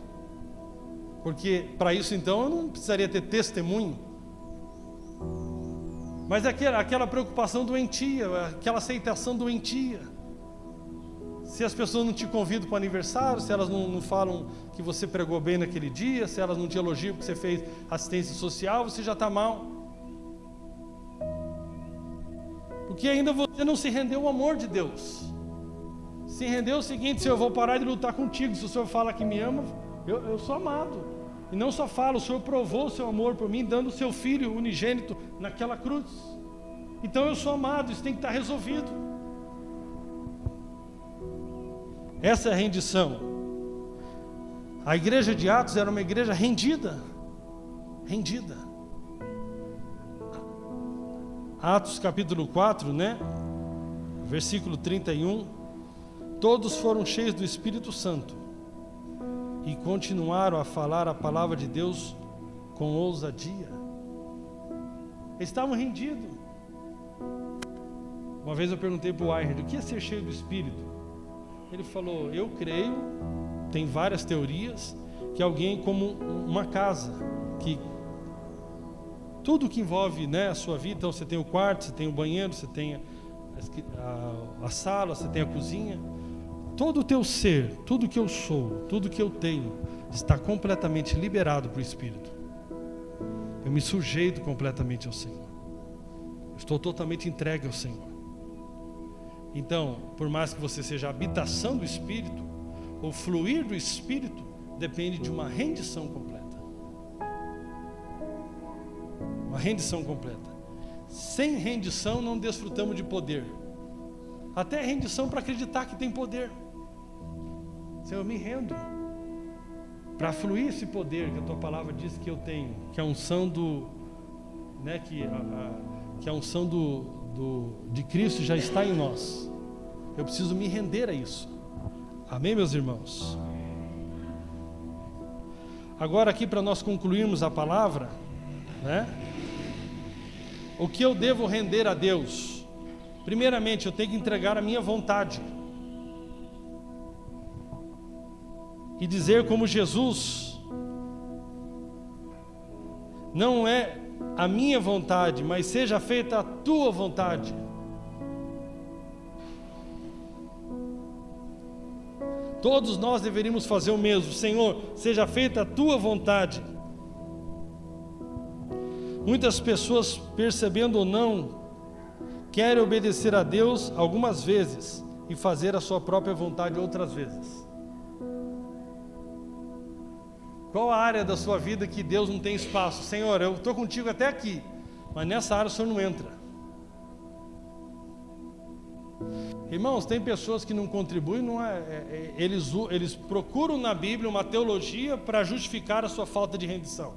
porque para isso então eu não precisaria ter testemunho. Mas aquela preocupação doentia, aquela aceitação doentia. Se as pessoas não te convidam para o aniversário, se elas não falam que você pregou bem naquele dia, se elas não te elogiam porque você fez assistência social, você já está mal. Porque ainda você não se rendeu ao amor de Deus. Se rendeu o seguinte: se eu vou parar de lutar contigo, se o Senhor fala que me ama, eu sou amado. E não só falo, o Senhor provou o seu amor por mim, dando o seu Filho unigênito naquela cruz. Então eu sou amado, isso tem que estar resolvido. Essa é a rendição. A igreja de Atos era uma igreja rendida. Rendida. Atos capítulo 4, né? Versículo 31. Todos foram cheios do Espírito Santo e continuaram a falar a palavra de Deus com ousadia. Eles estavam rendidos. Uma vez eu perguntei para o Weinberg: o que é ser cheio do Espírito? Ele falou: eu creio, tem várias teorias, que alguém como uma casa, que tudo que envolve, né, a sua vida. Então você tem o quarto, você tem o banheiro, você tem a sala, você tem a cozinha. Todo o teu ser, tudo que eu sou, tudo que eu tenho, está completamente liberado para o Espírito. Eu me sujeito completamente ao Senhor. Estou totalmente entregue ao Senhor. Então, por mais que você seja a habitação do Espírito, o fluir do Espírito depende de uma rendição completa. Uma rendição completa. Sem rendição não desfrutamos de poder. Até rendição para acreditar que tem poder. Senhor, eu me rendo para fluir esse poder que a tua palavra diz que eu tenho, que a unção do, né, que a unção de Cristo já está em nós. Eu preciso me render a isso. Amém, meus irmãos? Agora aqui, para nós concluirmos a palavra, né? O que eu devo render a Deus? Primeiramente, eu tenho que entregar a minha vontade e dizer como Jesus: não é a minha vontade, mas seja feita a tua vontade. Todos nós deveríamos fazer o mesmo. Senhor, seja feita a tua vontade. Muitas pessoas, percebendo ou não, querem obedecer a Deus algumas vezes e fazer a sua própria vontade outras vezes. Qual a área da sua vida que Deus não tem espaço? Senhor, eu estou contigo até aqui, mas nessa área o Senhor não entra. Irmãos, tem pessoas que não contribuem, eles procuram na Bíblia uma teologia para justificar a sua falta de rendição.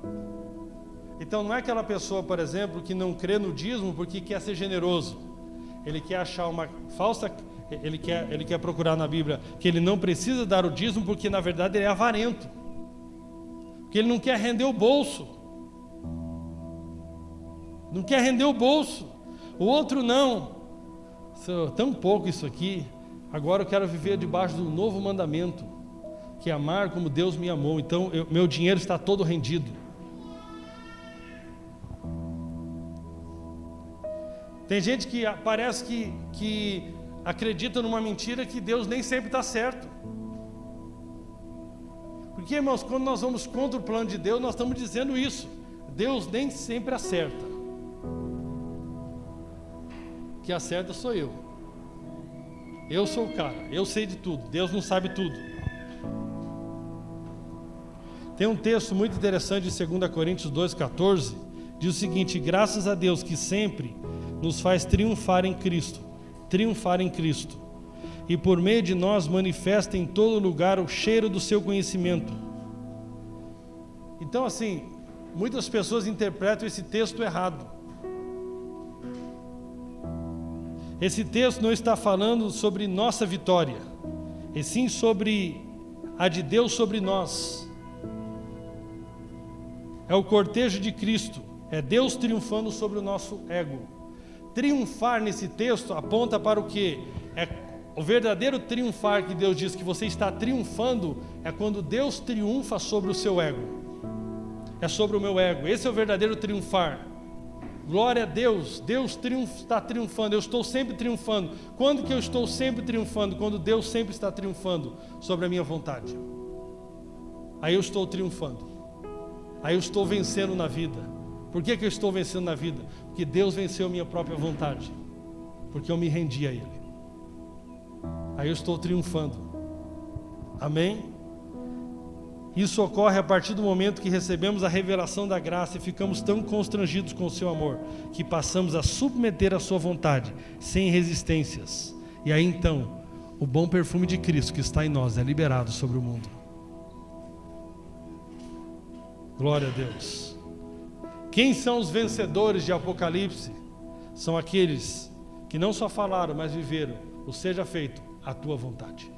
Então não é aquela pessoa, por exemplo, que não crê no dízimo porque quer ser generoso. Ele quer achar uma falsa, ele quer procurar na Bíblia que ele não precisa dar o dízimo porque na verdade ele é avarento. Porque ele não quer render o bolso. Não quer render o bolso. O outro não. Tão pouco isso aqui. Agora eu quero viver debaixo do novo mandamento, que é amar como Deus me amou. Então meu dinheiro está todo rendido. Tem gente que parece que acredita numa mentira que Deus nem sempre está certo. Porque, irmãos, quando nós vamos contra o plano de Deus, nós estamos dizendo isso: Deus nem sempre acerta. Que acerta sou eu. Eu sou o cara, eu sei de tudo. Deus não sabe tudo. Tem um texto muito interessante de 2 Coríntios 2,14, diz o seguinte: graças a Deus que sempre nos faz triunfar em Cristo, e por meio de nós manifesta em todo lugar o cheiro do seu conhecimento. Então, assim, muitas pessoas interpretam esse texto errado. Esse texto não está falando sobre nossa vitória, e sim sobre a de Deus sobre nós. É o cortejo de Cristo, é Deus triunfando sobre o nosso ego. Triunfar nesse texto aponta para o quê? É o verdadeiro triunfar que Deus diz que você está triunfando, é quando Deus triunfa sobre o seu ego. É sobre o meu ego, esse é o verdadeiro triunfar. Glória a Deus, Deus está triunfando, eu estou sempre triunfando. Quando que eu estou sempre triunfando? Quando Deus sempre está triunfando sobre a minha vontade. Aí eu estou triunfando. Aí eu estou vencendo na vida. Por que eu estou vencendo na vida? Porque Deus venceu a minha própria vontade. Porque eu me rendi a Ele. Aí eu estou triunfando. Amém? Isso ocorre a partir do momento que recebemos a revelação da graça e ficamos tão constrangidos com o seu amor, que passamos a submeter a sua vontade, sem resistências. E aí então, o bom perfume de Cristo que está em nós é liberado sobre o mundo. Glória a Deus. Quem são os vencedores de Apocalipse? São aqueles que não só falaram, mas viveram. O seja feito a tua vontade.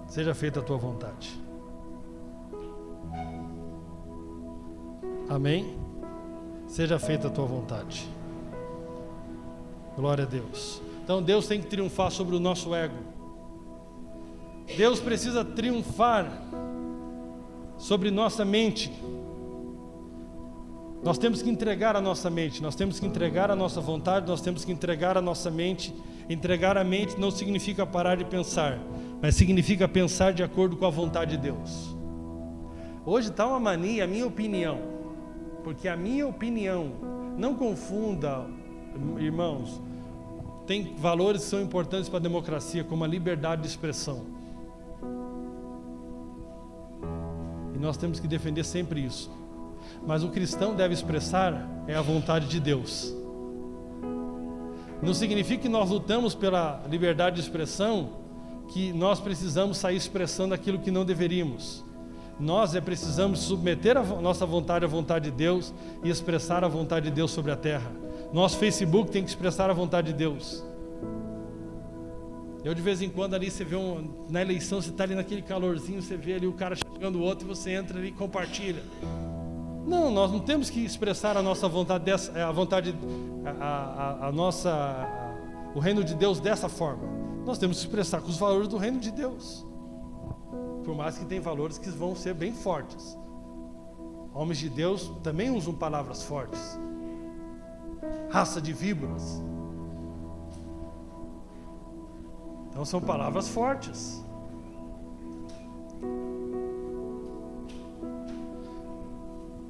Seja feita a tua vontade. Amém? Seja feita a tua vontade. Glória a Deus. Então Deus tem que triunfar sobre o nosso ego. Deus precisa triunfar sobre nossa mente. Nós temos que entregar a nossa mente, nós temos que entregar a nossa vontade, nós temos que entregar a nossa mente. Entregar a mente não significa parar de pensar, mas significa pensar de acordo com a vontade de Deus. Hoje está uma mania, a minha opinião, porque a minha opinião, não confunda, irmãos, tem valores que são importantes para a democracia, como a liberdade de expressão. E nós temos que defender sempre isso. Mas o cristão deve expressar a vontade de Deus. Não significa que nós lutamos pela liberdade de expressão, que nós precisamos sair expressando aquilo que não deveríamos. Nós precisamos submeter a nossa vontade à vontade de Deus e expressar a vontade de Deus sobre a terra. Nosso Facebook tem que expressar a vontade de Deus. Eu de vez em quando ali, você vê na eleição, você está ali naquele calorzinho, você vê ali o cara chegando o outro e você entra ali e compartilha. Não, nós não temos que expressar a nossa vontade, o reino de Deus dessa forma. Nós temos que expressar com os valores do reino de Deus. Por mais que tem valores que vão ser bem fortes. Homens de Deus também usam palavras fortes. Raça de víboras. Então são palavras fortes.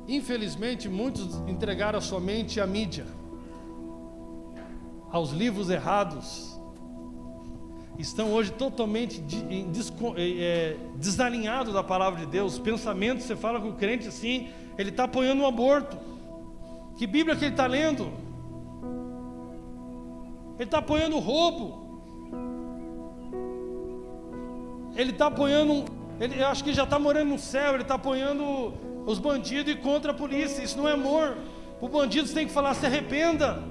Infelizmente, muitos entregaram a sua mente à mídia, aos livros errados. Estão hoje totalmente desalinhados da palavra de Deus. Pensamentos, você fala com o crente assim, ele está apoiando o aborto. Que Bíblia que ele está lendo? Ele está apoiando o roubo. Ele está apoiando, eu acho que ele já está morando no céu, ele está apoiando os bandidos e contra a polícia. Isso não é amor. O bandido você tem que falar, se arrependa.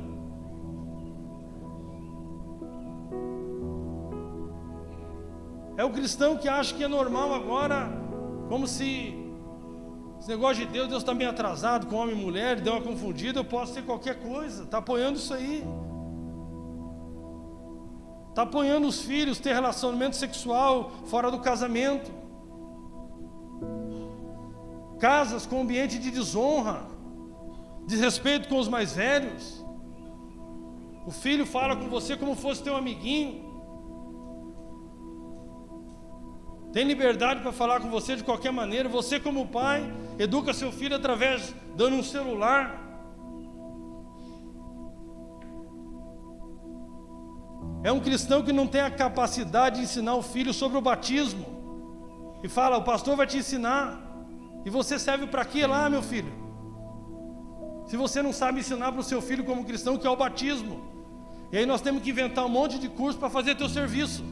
É o cristão que acha que é normal agora, como se esse negócio de Deus está meio atrasado com homem e mulher, deu uma confundida, eu posso ser qualquer coisa. Está apoiando isso aí. Está apoiando os filhos ter relacionamento sexual fora do casamento. Casas com ambiente de desonra, desrespeito com os mais velhos. O filho fala com você como fosse teu amiguinho. Tem liberdade para falar com você de qualquer maneira. Você como pai, educa seu filho através, dando um celular. É um cristão que não tem a capacidade de ensinar o filho sobre o batismo. e fala: o pastor vai te ensinar, e você serve para quê lá, meu filho? Se você não sabe ensinar para o seu filho como cristão, que é o batismo. E aí nós temos que inventar um monte de curso para fazer teu serviço.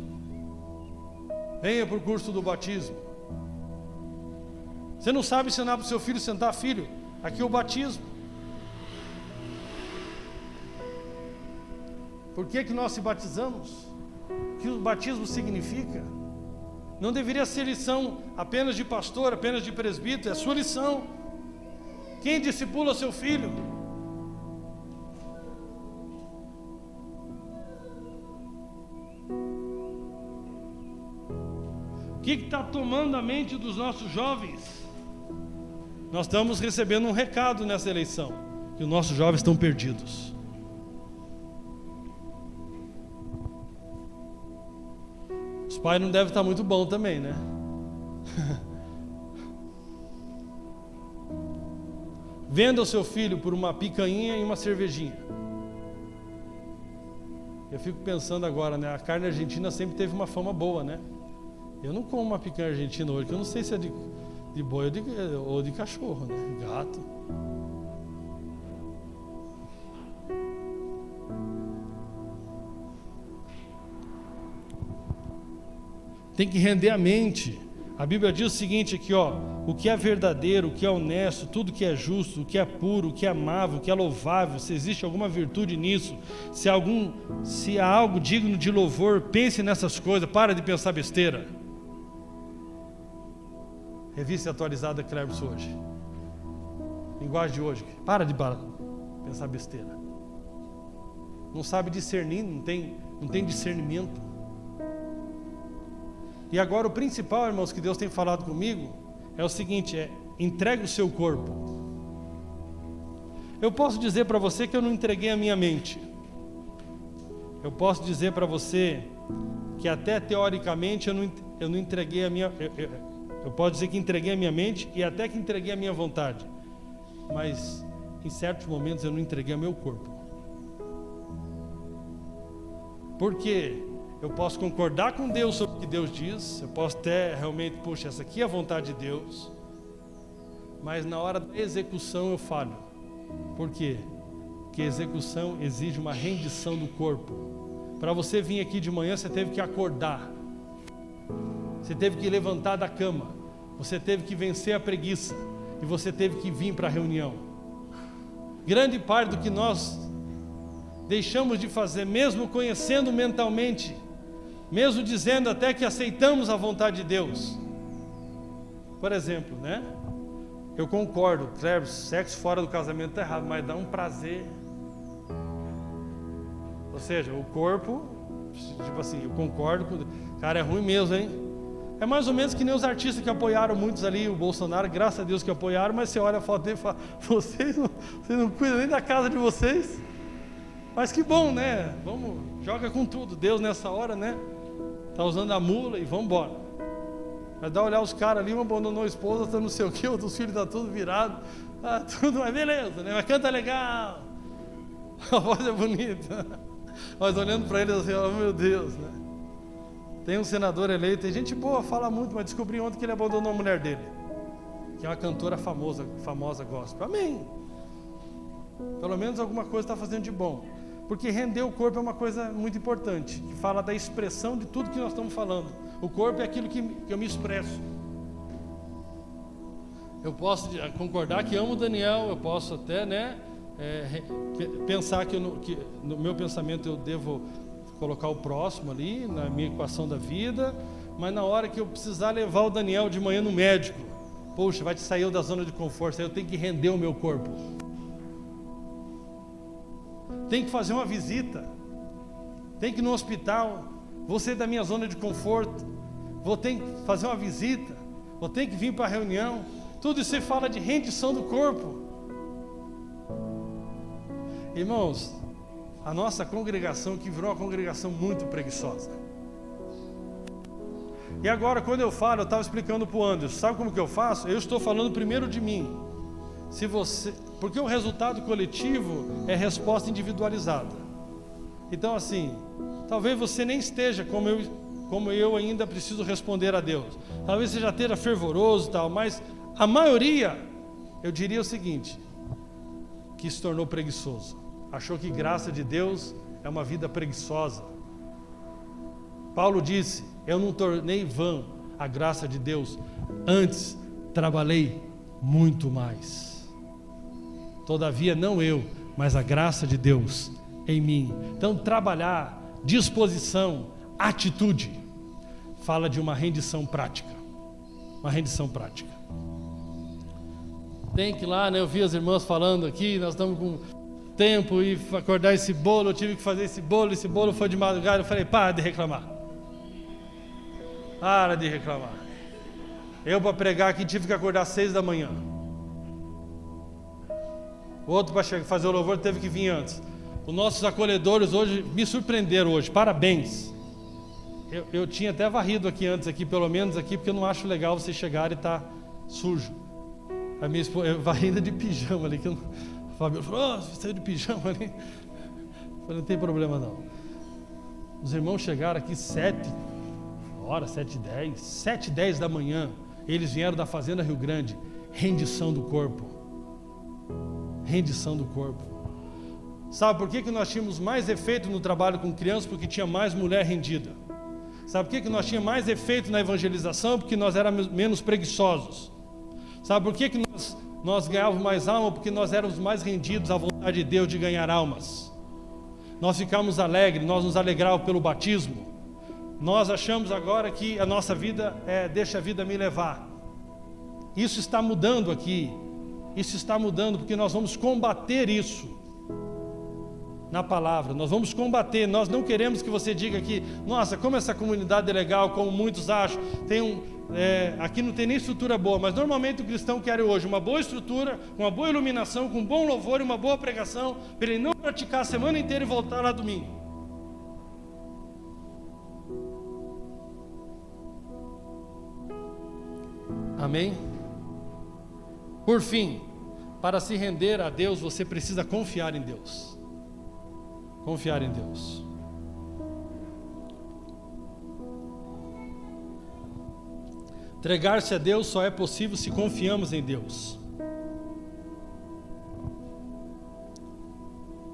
Venha para o curso do batismo. Você não sabe ensinar para o seu filho sentar, filho, aqui é o batismo. Por que nós se batizamos? O que o batismo significa? Não deveria ser lição apenas de pastor, apenas de presbítero, é a sua lição. Quem discipula seu filho? O que está tomando a mente dos nossos jovens? Nós estamos recebendo um recado nessa eleição, que os nossos jovens estão perdidos. Os pais não devem estar muito bons também, né? Venda o seu filho por uma picanha e uma cervejinha. Eu fico pensando agora, né? A carne argentina sempre teve uma fama boa, né? Eu não como uma picanha argentina hoje, que eu não sei se é de boi ou de cachorro, né? Gato. Tem que render a mente. A Bíblia diz o seguinte aqui, ó: o que é verdadeiro, o que é honesto, tudo que é justo, o que é puro, o que é amável, o que é louvável, se existe alguma virtude nisso, se há algo digno de louvor, pense nessas coisas, para de pensar besteira. Revista atualizada Cleberson hoje. Linguagem de hoje. Para de pensar besteira. Não sabe discernir, não tem discernimento. E agora o principal, irmãos, que Deus tem falado comigo é o seguinte: entregue o seu corpo. Eu posso dizer para você que eu não entreguei a minha mente. Eu posso dizer para você que até teoricamente eu não entreguei a minha... Eu posso dizer que entreguei a minha mente e até que entreguei a minha vontade. Mas em certos momentos eu não entreguei o meu corpo. Por quê? Eu posso concordar com Deus sobre o que Deus diz, eu posso até realmente, puxa, essa aqui é a vontade de Deus, mas na hora da execução eu falho. Por quê? Porque a execução exige uma rendição do corpo. Para você vir aqui de manhã, você teve que acordar, você teve que levantar da cama, você teve que vencer a preguiça, e você teve que vir para a reunião. Grande parte do que nós deixamos de fazer, mesmo conhecendo mentalmente, mesmo dizendo até que aceitamos a vontade de Deus. Por exemplo, né? Eu concordo, sexo fora do casamento está errado, mas dá um prazer. Ou seja, o corpo, tipo assim, eu concordo com... Cara, é ruim mesmo, hein? É mais ou menos que nem os artistas que apoiaram muitos ali, o Bolsonaro, graças a Deus que apoiaram, mas você olha a foto dele e fala: vocês não cuidam nem da casa de vocês? Mas que bom, né? Vamos, joga com tudo. Deus nessa hora, né? Tá usando a mula e vamos embora. Vai dar olhar os caras ali, um abandonou a esposa, tá não sei o que, outros filhos tá tudo virado, tudo, mas beleza, né? Mas canta legal, a voz é bonita, mas olhando para eles assim, oh meu Deus, né? Tem um senador eleito, tem gente boa, fala muito, mas descobri ontem que ele abandonou a mulher dele, que é uma cantora famosa gospel. Amém. Pelo menos alguma coisa está fazendo de bom. Porque render o corpo é uma coisa muito importante, que fala da expressão de tudo que nós estamos falando. O corpo é aquilo que eu me expresso. Eu posso concordar que amo o Daniel, eu posso até, né, pensar que no meu pensamento eu devo colocar o próximo ali, na minha equação da vida, mas na hora que eu precisar levar o Daniel de manhã no médico, poxa, vai te sair da zona de conforto, aí eu tenho que render o meu corpo. Tem que fazer uma visita, tem que ir no hospital, vou sair da minha zona de conforto, vou ter que fazer uma visita, vou ter que vir para a reunião. Tudo isso você fala de rendição do corpo. Irmãos, a nossa congregação que virou uma congregação muito preguiçosa. E agora quando eu falo, eu estava explicando para o Anderson, sabe como que eu faço? Eu estou falando primeiro de mim. Porque o resultado coletivo é resposta individualizada. Então assim, talvez você nem esteja como como eu ainda preciso responder a Deus. Talvez você já esteja fervoroso e tal, mas a maioria, eu diria o seguinte, que se tornou preguiçoso. Achou que graça de Deus é uma vida preguiçosa. Paulo disse, eu não tornei vã a graça de Deus, antes trabalhei muito mais. Todavia não eu, mas a graça de Deus em mim. Então trabalhar, disposição, atitude, fala de uma rendição prática. Uma rendição prática. Tem que ir lá, né? Eu vi as irmãs falando aqui, nós estamos com tempo e acordar esse bolo, eu tive que fazer esse bolo foi de madrugada, eu falei, para de reclamar. Para de reclamar. Eu para pregar aqui tive que acordar às 6 da manhã. O outro para fazer o louvor teve que vir antes. Os nossos acolhedores hoje me surpreenderam hoje, parabéns. Eu tinha até varrido aqui antes, aqui, pelo menos aqui, porque eu não acho legal você chegar e estar sujo. A minha esposa, varrida de pijama ali, que eu, a Fabiola falou, você saiu de pijama ali. Eu falei, não tem problema não. Os irmãos chegaram aqui 7h10, 7h10 da manhã, eles vieram da Fazenda Rio Grande, rendição do corpo. Rendição do corpo. Sabe por que nós tínhamos mais efeito no trabalho com crianças? Porque tinha mais mulher rendida. Sabe por que nós tínhamos mais efeito na evangelização? Porque nós éramos menos preguiçosos. Sabe por que nós ganhávamos mais alma? Porque nós éramos mais rendidos à vontade de Deus de ganhar almas. Nós ficamos alegres, nós nos alegrávamos pelo batismo. Nós achamos agora que a nossa vida deixa a vida me levar. Isso está mudando aqui. Isso está mudando porque nós vamos combater isso na palavra. Nós vamos combater. Nós não queremos que você diga aqui, nossa, como essa comunidade é legal, como muitos acham. Aqui não tem nem estrutura boa, mas normalmente o cristão quer hoje uma boa estrutura, com uma boa iluminação, com um bom louvor e uma boa pregação, para ele não praticar a semana inteira e voltar lá domingo. Amém? Por fim, para se render a Deus, você precisa confiar em Deus. Confiar em Deus. Entregar-se a Deus só é possível se confiamos em Deus.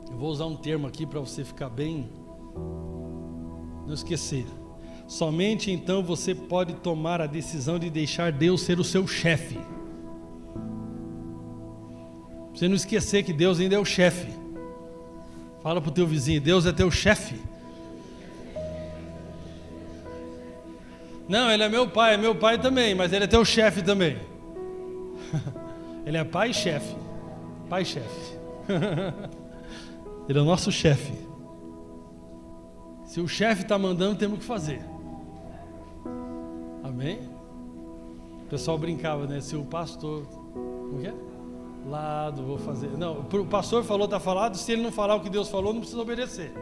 Eu vou usar um termo aqui para você ficar bem, não esquecer. Somente então você pode tomar a decisão de deixar Deus ser o seu chefe. Você não esquecer que Deus ainda é o chefe. Fala para o teu vizinho, Deus é teu chefe. Não, ele é meu pai também, mas ele é teu chefe também. Ele é pai e chefe. Pai e chefe. Ele é o nosso chefe. Se o chefe está mandando, temos que fazer. Amém? O pessoal brincava, né? Se o pastor... Como que é? Lado, vou fazer. Não, o pastor falou, está falado. Se ele não falar o que Deus falou, não precisa obedecer.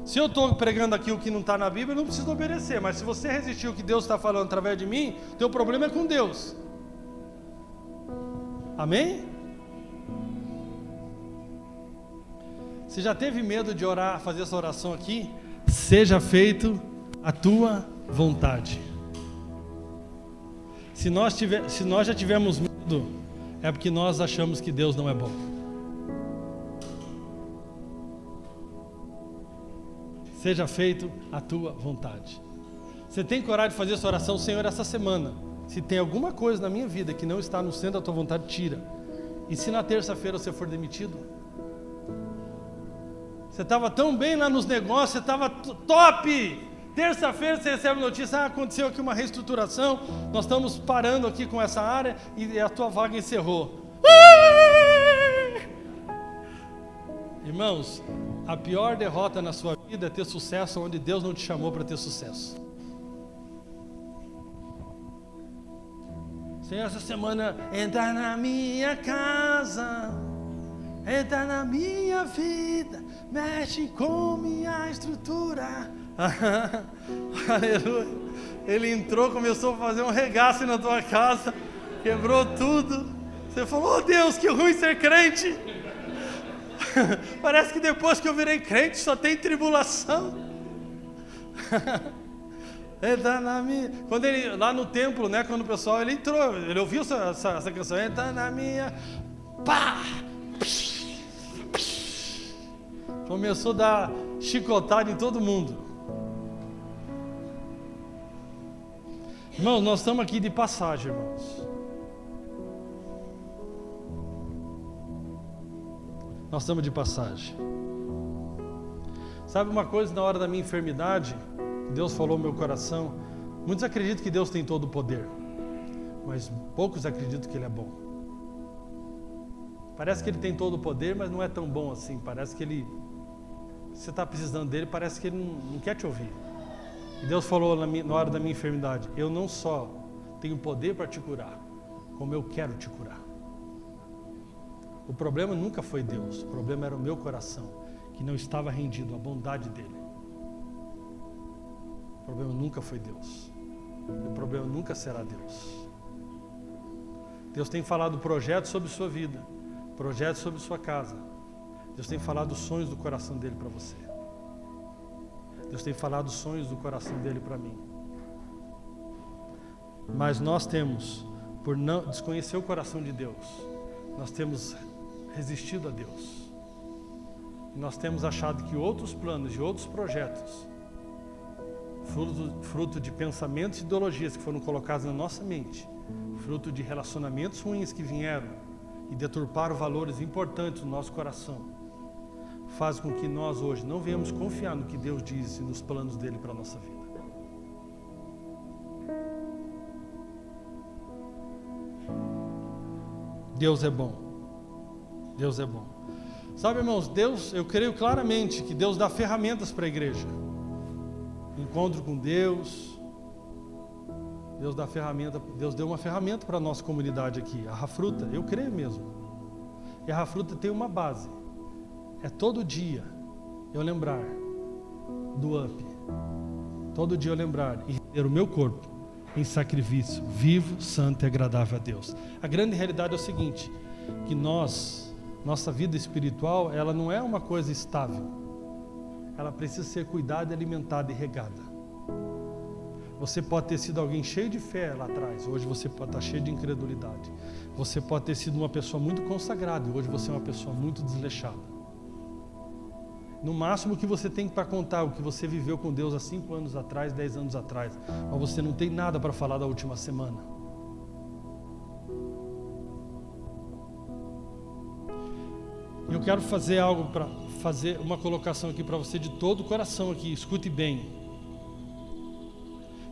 Se eu estou pregando aqui o que não está na Bíblia, eu não preciso obedecer. Mas se você resistir o que Deus está falando através de mim, teu problema é com Deus. Amém? Você já teve medo de orar, fazer essa oração aqui? Seja feito a tua vontade. Se nós já tivermos medo, é porque nós achamos que Deus não é bom. Seja feito a tua vontade. Você tem coragem de fazer essa oração, Senhor, essa semana? Se tem alguma coisa na minha vida que não está no centro da tua vontade, tira. E se na terça-feira você for demitido? Você estava tão bem lá nos negócios, você estava top! Terça-feira você recebe notícia, aconteceu aqui uma reestruturação, nós estamos parando aqui com essa área e a tua vaga encerrou. Irmãos, a pior derrota na sua vida é ter sucesso onde Deus não te chamou para ter sucesso. Senhor, essa semana, entra na minha casa, entra na minha vida, mexe com minha estrutura. Aleluia. Ele entrou, começou a fazer um regaço na tua casa, quebrou tudo. Você falou, oh Deus, que ruim ser crente. Parece que depois que eu virei crente só tem tribulação. Entra na minha. Quando ele, lá no templo, né, quando o pessoal, ele entrou, ele ouviu essa canção, entra na minha, pá! Começou a dar chicotada em todo mundo. Irmãos, nós estamos aqui de passagem, irmãos. Nós estamos de passagem. Sabe uma coisa, na hora da minha enfermidade, Deus falou no meu coração, muitos acreditam que Deus tem todo o poder, mas poucos acreditam que Ele é bom. Parece que Ele tem todo o poder, mas não é tão bom assim. Parece que Ele, você está precisando dele, parece que Ele não quer te ouvir. E Deus falou na hora da minha enfermidade, eu não só tenho poder para te curar, como eu quero te curar. O problema nunca foi Deus, o problema era o meu coração, que não estava rendido à bondade dEle. O problema nunca foi Deus, o problema nunca será Deus. Deus tem falado projetos sobre sua vida, projetos sobre sua casa. Deus tem falado os sonhos do coração dEle para você. Deus tem falado os sonhos do coração dEle para mim. Mas nós temos, por não desconhecer o coração de Deus, nós temos resistido a Deus. Nós temos achado que outros planos e outros projetos, fruto de pensamentos e ideologias que foram colocados na nossa mente, fruto de relacionamentos ruins que vieram e deturparam valores importantes no nosso coração, faz com que nós hoje não venhamos confiar no que Deus diz e nos planos dele para a nossa vida. Deus é bom. Deus é bom. Sabe, irmãos, Deus, eu creio claramente que Deus dá ferramentas para a igreja. Encontro com Deus. Deus dá ferramenta, Deus deu uma ferramenta para a nossa comunidade aqui, a Rafruta, eu creio mesmo. E a Rafruta tem uma base. É todo dia eu lembrar do UP. Todo dia eu lembrar e render o meu corpo em sacrifício vivo, santo e agradável a Deus. A grande realidade é o seguinte, que nossa vida espiritual, ela não é uma coisa estável. Ela precisa ser cuidada, alimentada e regada. Você pode ter sido alguém cheio de fé lá atrás, hoje você pode estar cheio de incredulidade. Você pode ter sido uma pessoa muito consagrada, e hoje você é uma pessoa muito desleixada. No máximo que você tem para contar o que você viveu com Deus há 5 anos atrás, 10 anos atrás, mas você não tem nada para falar da última semana. Eu quero fazer algo para fazer uma colocação aqui para você de todo o coração aqui, escute bem.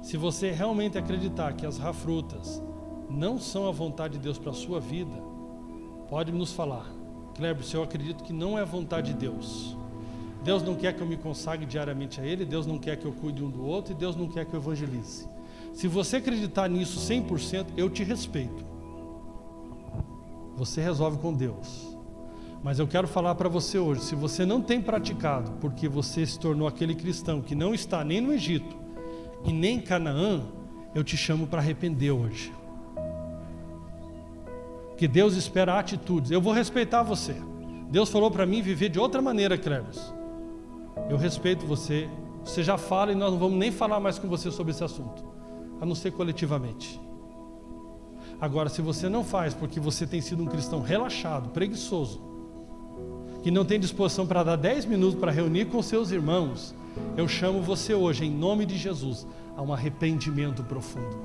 Se você realmente acreditar que as Rafrutas não são a vontade de Deus para a sua vida, pode nos falar. Kleber, se eu acredito que não é a vontade de Deus. Deus não quer que eu me consagre diariamente a Ele, Deus não quer que eu cuide um do outro e Deus não quer que eu evangelize. Se você acreditar nisso 100%, eu te respeito. Você resolve com Deus. Mas eu quero falar para você hoje, se você não tem praticado, porque você se tornou aquele cristão que não está nem no Egito e nem em Canaã, eu te chamo para arrepender hoje. Porque Deus espera atitudes. Eu vou respeitar você. Deus falou para mim viver de outra maneira, Cleves. Eu respeito você. Você já fala e nós não vamos nem falar mais com você sobre esse assunto, a não ser coletivamente. Agora, se você não faz porque você tem sido um cristão relaxado, preguiçoso, que não tem disposição para dar 10 minutos para reunir com seus irmãos, eu chamo você hoje, em nome de Jesus, a um arrependimento profundo.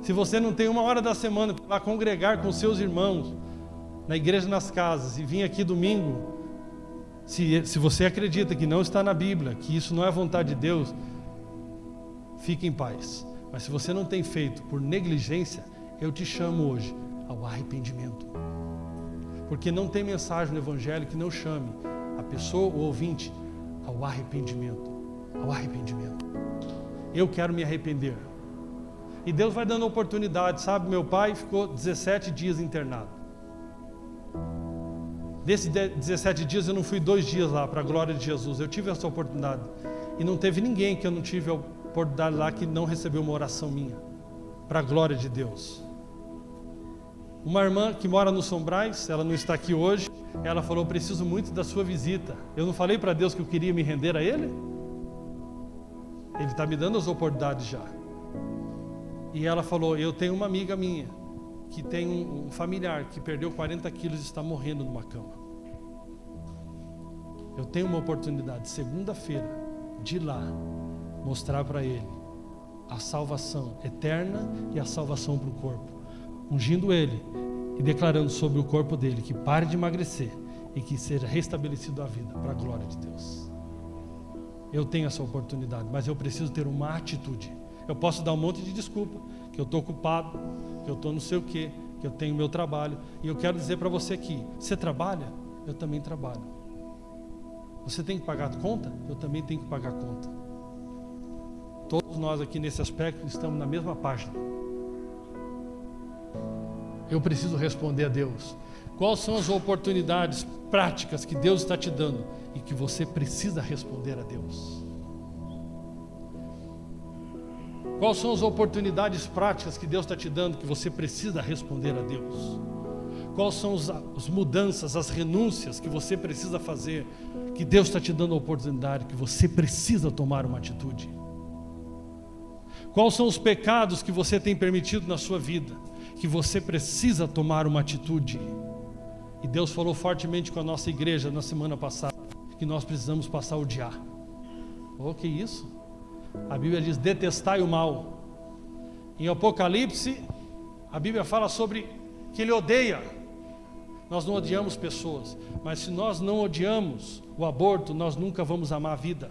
Se você não tem 1 hora da semana para congregar com seus irmãos, na igreja, nas casas, e vir aqui domingo, se você acredita que não está na Bíblia, que isso não é vontade de Deus, fique em paz. Mas se você não tem feito por negligência, eu te chamo hoje ao arrependimento. Porque não tem mensagem no Evangelho que não chame a pessoa, o ouvinte, ao arrependimento. Ao arrependimento. Eu quero me arrepender. E Deus vai dando oportunidade, sabe? Meu pai ficou 17 dias internado. Desses 17 dias eu não fui 2 dias lá, para a glória de Jesus. Eu tive essa oportunidade. E não teve ninguém que eu não tive a oportunidade lá que não recebeu uma oração minha, para a glória de Deus. Uma irmã que mora no Sombrais, ela não está aqui hoje, ela falou, preciso muito da sua visita. Eu não falei para Deus que eu queria me render a Ele? Ele está me dando as oportunidades já. E ela falou, eu tenho uma amiga minha, que tem um familiar que perdeu 40 quilos e está morrendo numa cama. Eu tenho uma oportunidade, segunda-feira, de ir lá, mostrar para ele a salvação eterna e a salvação para o corpo. Ungindo ele e declarando sobre o corpo dele que pare de emagrecer e que seja restabelecido a vida, para a glória de Deus. Eu tenho essa oportunidade, mas eu preciso ter uma atitude. Eu posso dar um monte de desculpa, que eu estou ocupado, que eu estou não sei o quê, que eu tenho meu trabalho. E eu quero dizer para você aqui, você trabalha? Eu também trabalho. Você tem que pagar a conta? Eu também tenho que pagar a conta. Todos nós aqui nesse aspecto estamos na mesma página. Eu preciso responder a Deus. Quais são as oportunidades práticas que Deus está te dando e que você precisa responder a Deus? Quais são as oportunidades práticas que Deus está te dando que você precisa responder a Deus? Quais são as mudanças, as renúncias que você precisa fazer, que Deus está te dando a oportunidade, que você precisa tomar uma atitude? Quais são os pecados que você tem permitido na sua vida, que você precisa tomar uma atitude? E Deus falou fortemente com a nossa igreja na semana passada, que nós precisamos passar a odiar. Oh, que isso? A Bíblia diz, detestai o mal. Em Apocalipse, a Bíblia fala sobre que Ele odeia. Nós não odiamos pessoas, mas se nós não odiamos o aborto, nós nunca vamos amar a vida.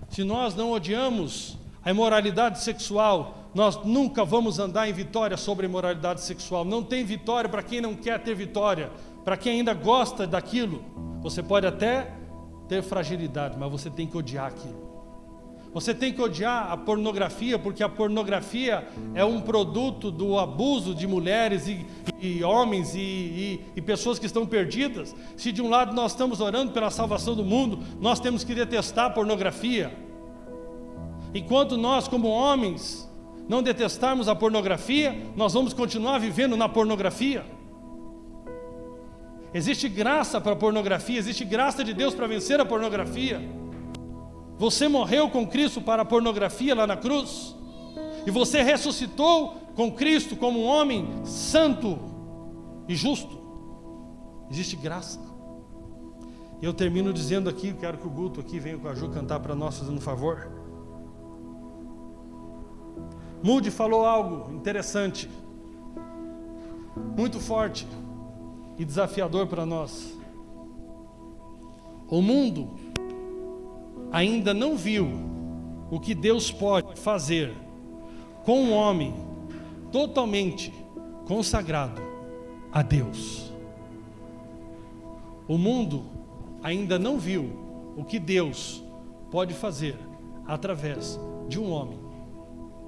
Se nós não odiamos a imoralidade sexual, nós nunca vamos andar em vitória sobre a imoralidade sexual. Não tem vitória para quem não quer ter vitória. Para quem ainda gosta daquilo, você pode até ter fragilidade, mas você tem que odiar aquilo. Você tem que odiar a pornografia, porque a pornografia é um produto do abuso de mulheres e homens e pessoas que estão perdidas. Se de um lado nós estamos orando pela salvação do mundo, nós temos que detestar a pornografia. Enquanto nós, como homens, não detestarmos a pornografia, nós vamos continuar vivendo na pornografia. Existe graça para a pornografia, existe graça de Deus para vencer a pornografia. Você morreu com Cristo para a pornografia lá na cruz, e você ressuscitou com Cristo como um homem santo e justo. Existe graça. E eu termino dizendo aqui, quero que o Guto aqui venha com a Ju cantar para nós, fazendo um favor. Moody falou algo interessante, muito forte e desafiador para nós. O mundo ainda não viu o que Deus pode fazer com um homem totalmente consagrado a Deus. O mundo ainda não viu o que Deus pode fazer através de um homem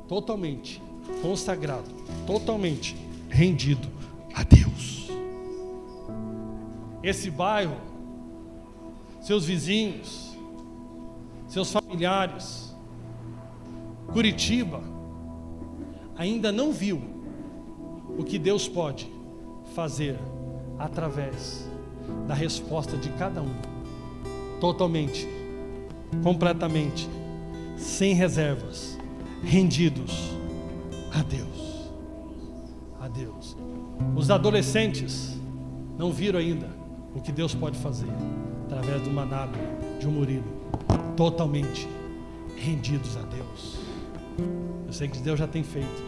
totalmente consagrado, totalmente rendido a Deus. Esse bairro, seus vizinhos, seus familiares, Curitiba, ainda não viu o que Deus pode fazer através da resposta de cada um, totalmente, completamente, sem reservas, rendidos a Deus. A Deus. Os adolescentes não viram ainda o que Deus pode fazer através de uma Nádia, de um Murilo, totalmente rendidos a Deus. Eu sei que Deus já tem feito,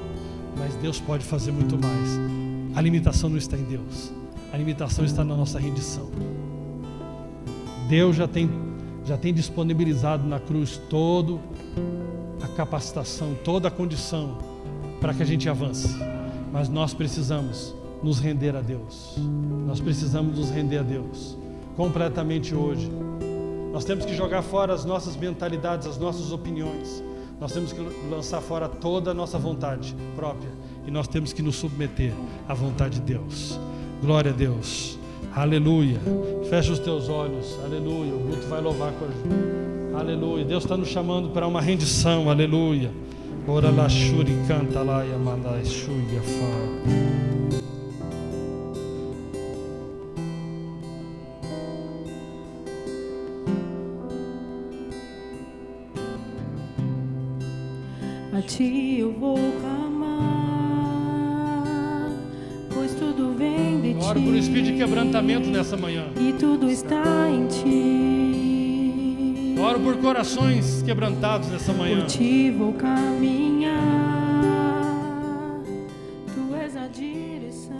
mas Deus pode fazer muito mais. A limitação não está em Deus, a limitação está na nossa rendição. Deus já tem disponibilizado na cruz toda a capacitação, toda a condição para que a gente avance, mas nós precisamos nos render a Deus. Nós precisamos nos render a Deus completamente hoje. Nós temos que jogar fora as nossas mentalidades, as nossas opiniões. Nós temos que lançar fora toda a nossa vontade própria e nós temos que nos submeter à vontade de Deus. Glória a Deus. Aleluia. Fecha os teus olhos. Aleluia. O Guto vai louvar com a Ju. Aleluia. Deus está nos chamando para uma rendição. Aleluia. Ora lá, shuri, canta lá, yamandai, shuya, fa. A ti eu vou clamar, pois tudo vem de ti. Oro por um espírito de quebrantamento nessa manhã. E tudo está em ti. Oro por corações quebrantados nessa manhã. Por ti vou caminhar, tu és a direção.